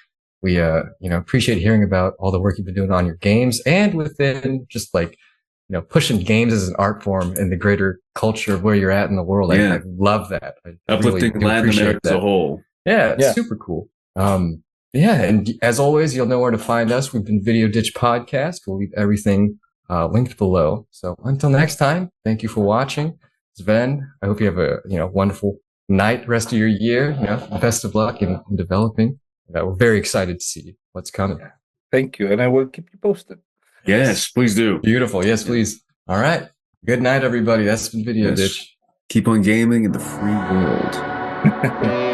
We appreciate hearing about all the work you've been doing on your games and within just like pushing games as an art form in the greater culture of where you're at in the world. Yeah. I love that. Uplifting Latin America as a whole. Yeah, it's super cool. Yeah, and as always, you'll know where to find us. We've been Video Ditch Podcast. We'll leave everything linked below. So until next time, thank you for watching. Sven, I hope you have a wonderful night, rest of your year. Best of luck in developing. We're very excited to see what's coming. Thank you, and I will keep you posted. Yes, please do. Beautiful. Yes, please. All right. Good night, everybody. That's been Video Ditch. Keep on gaming in the free world.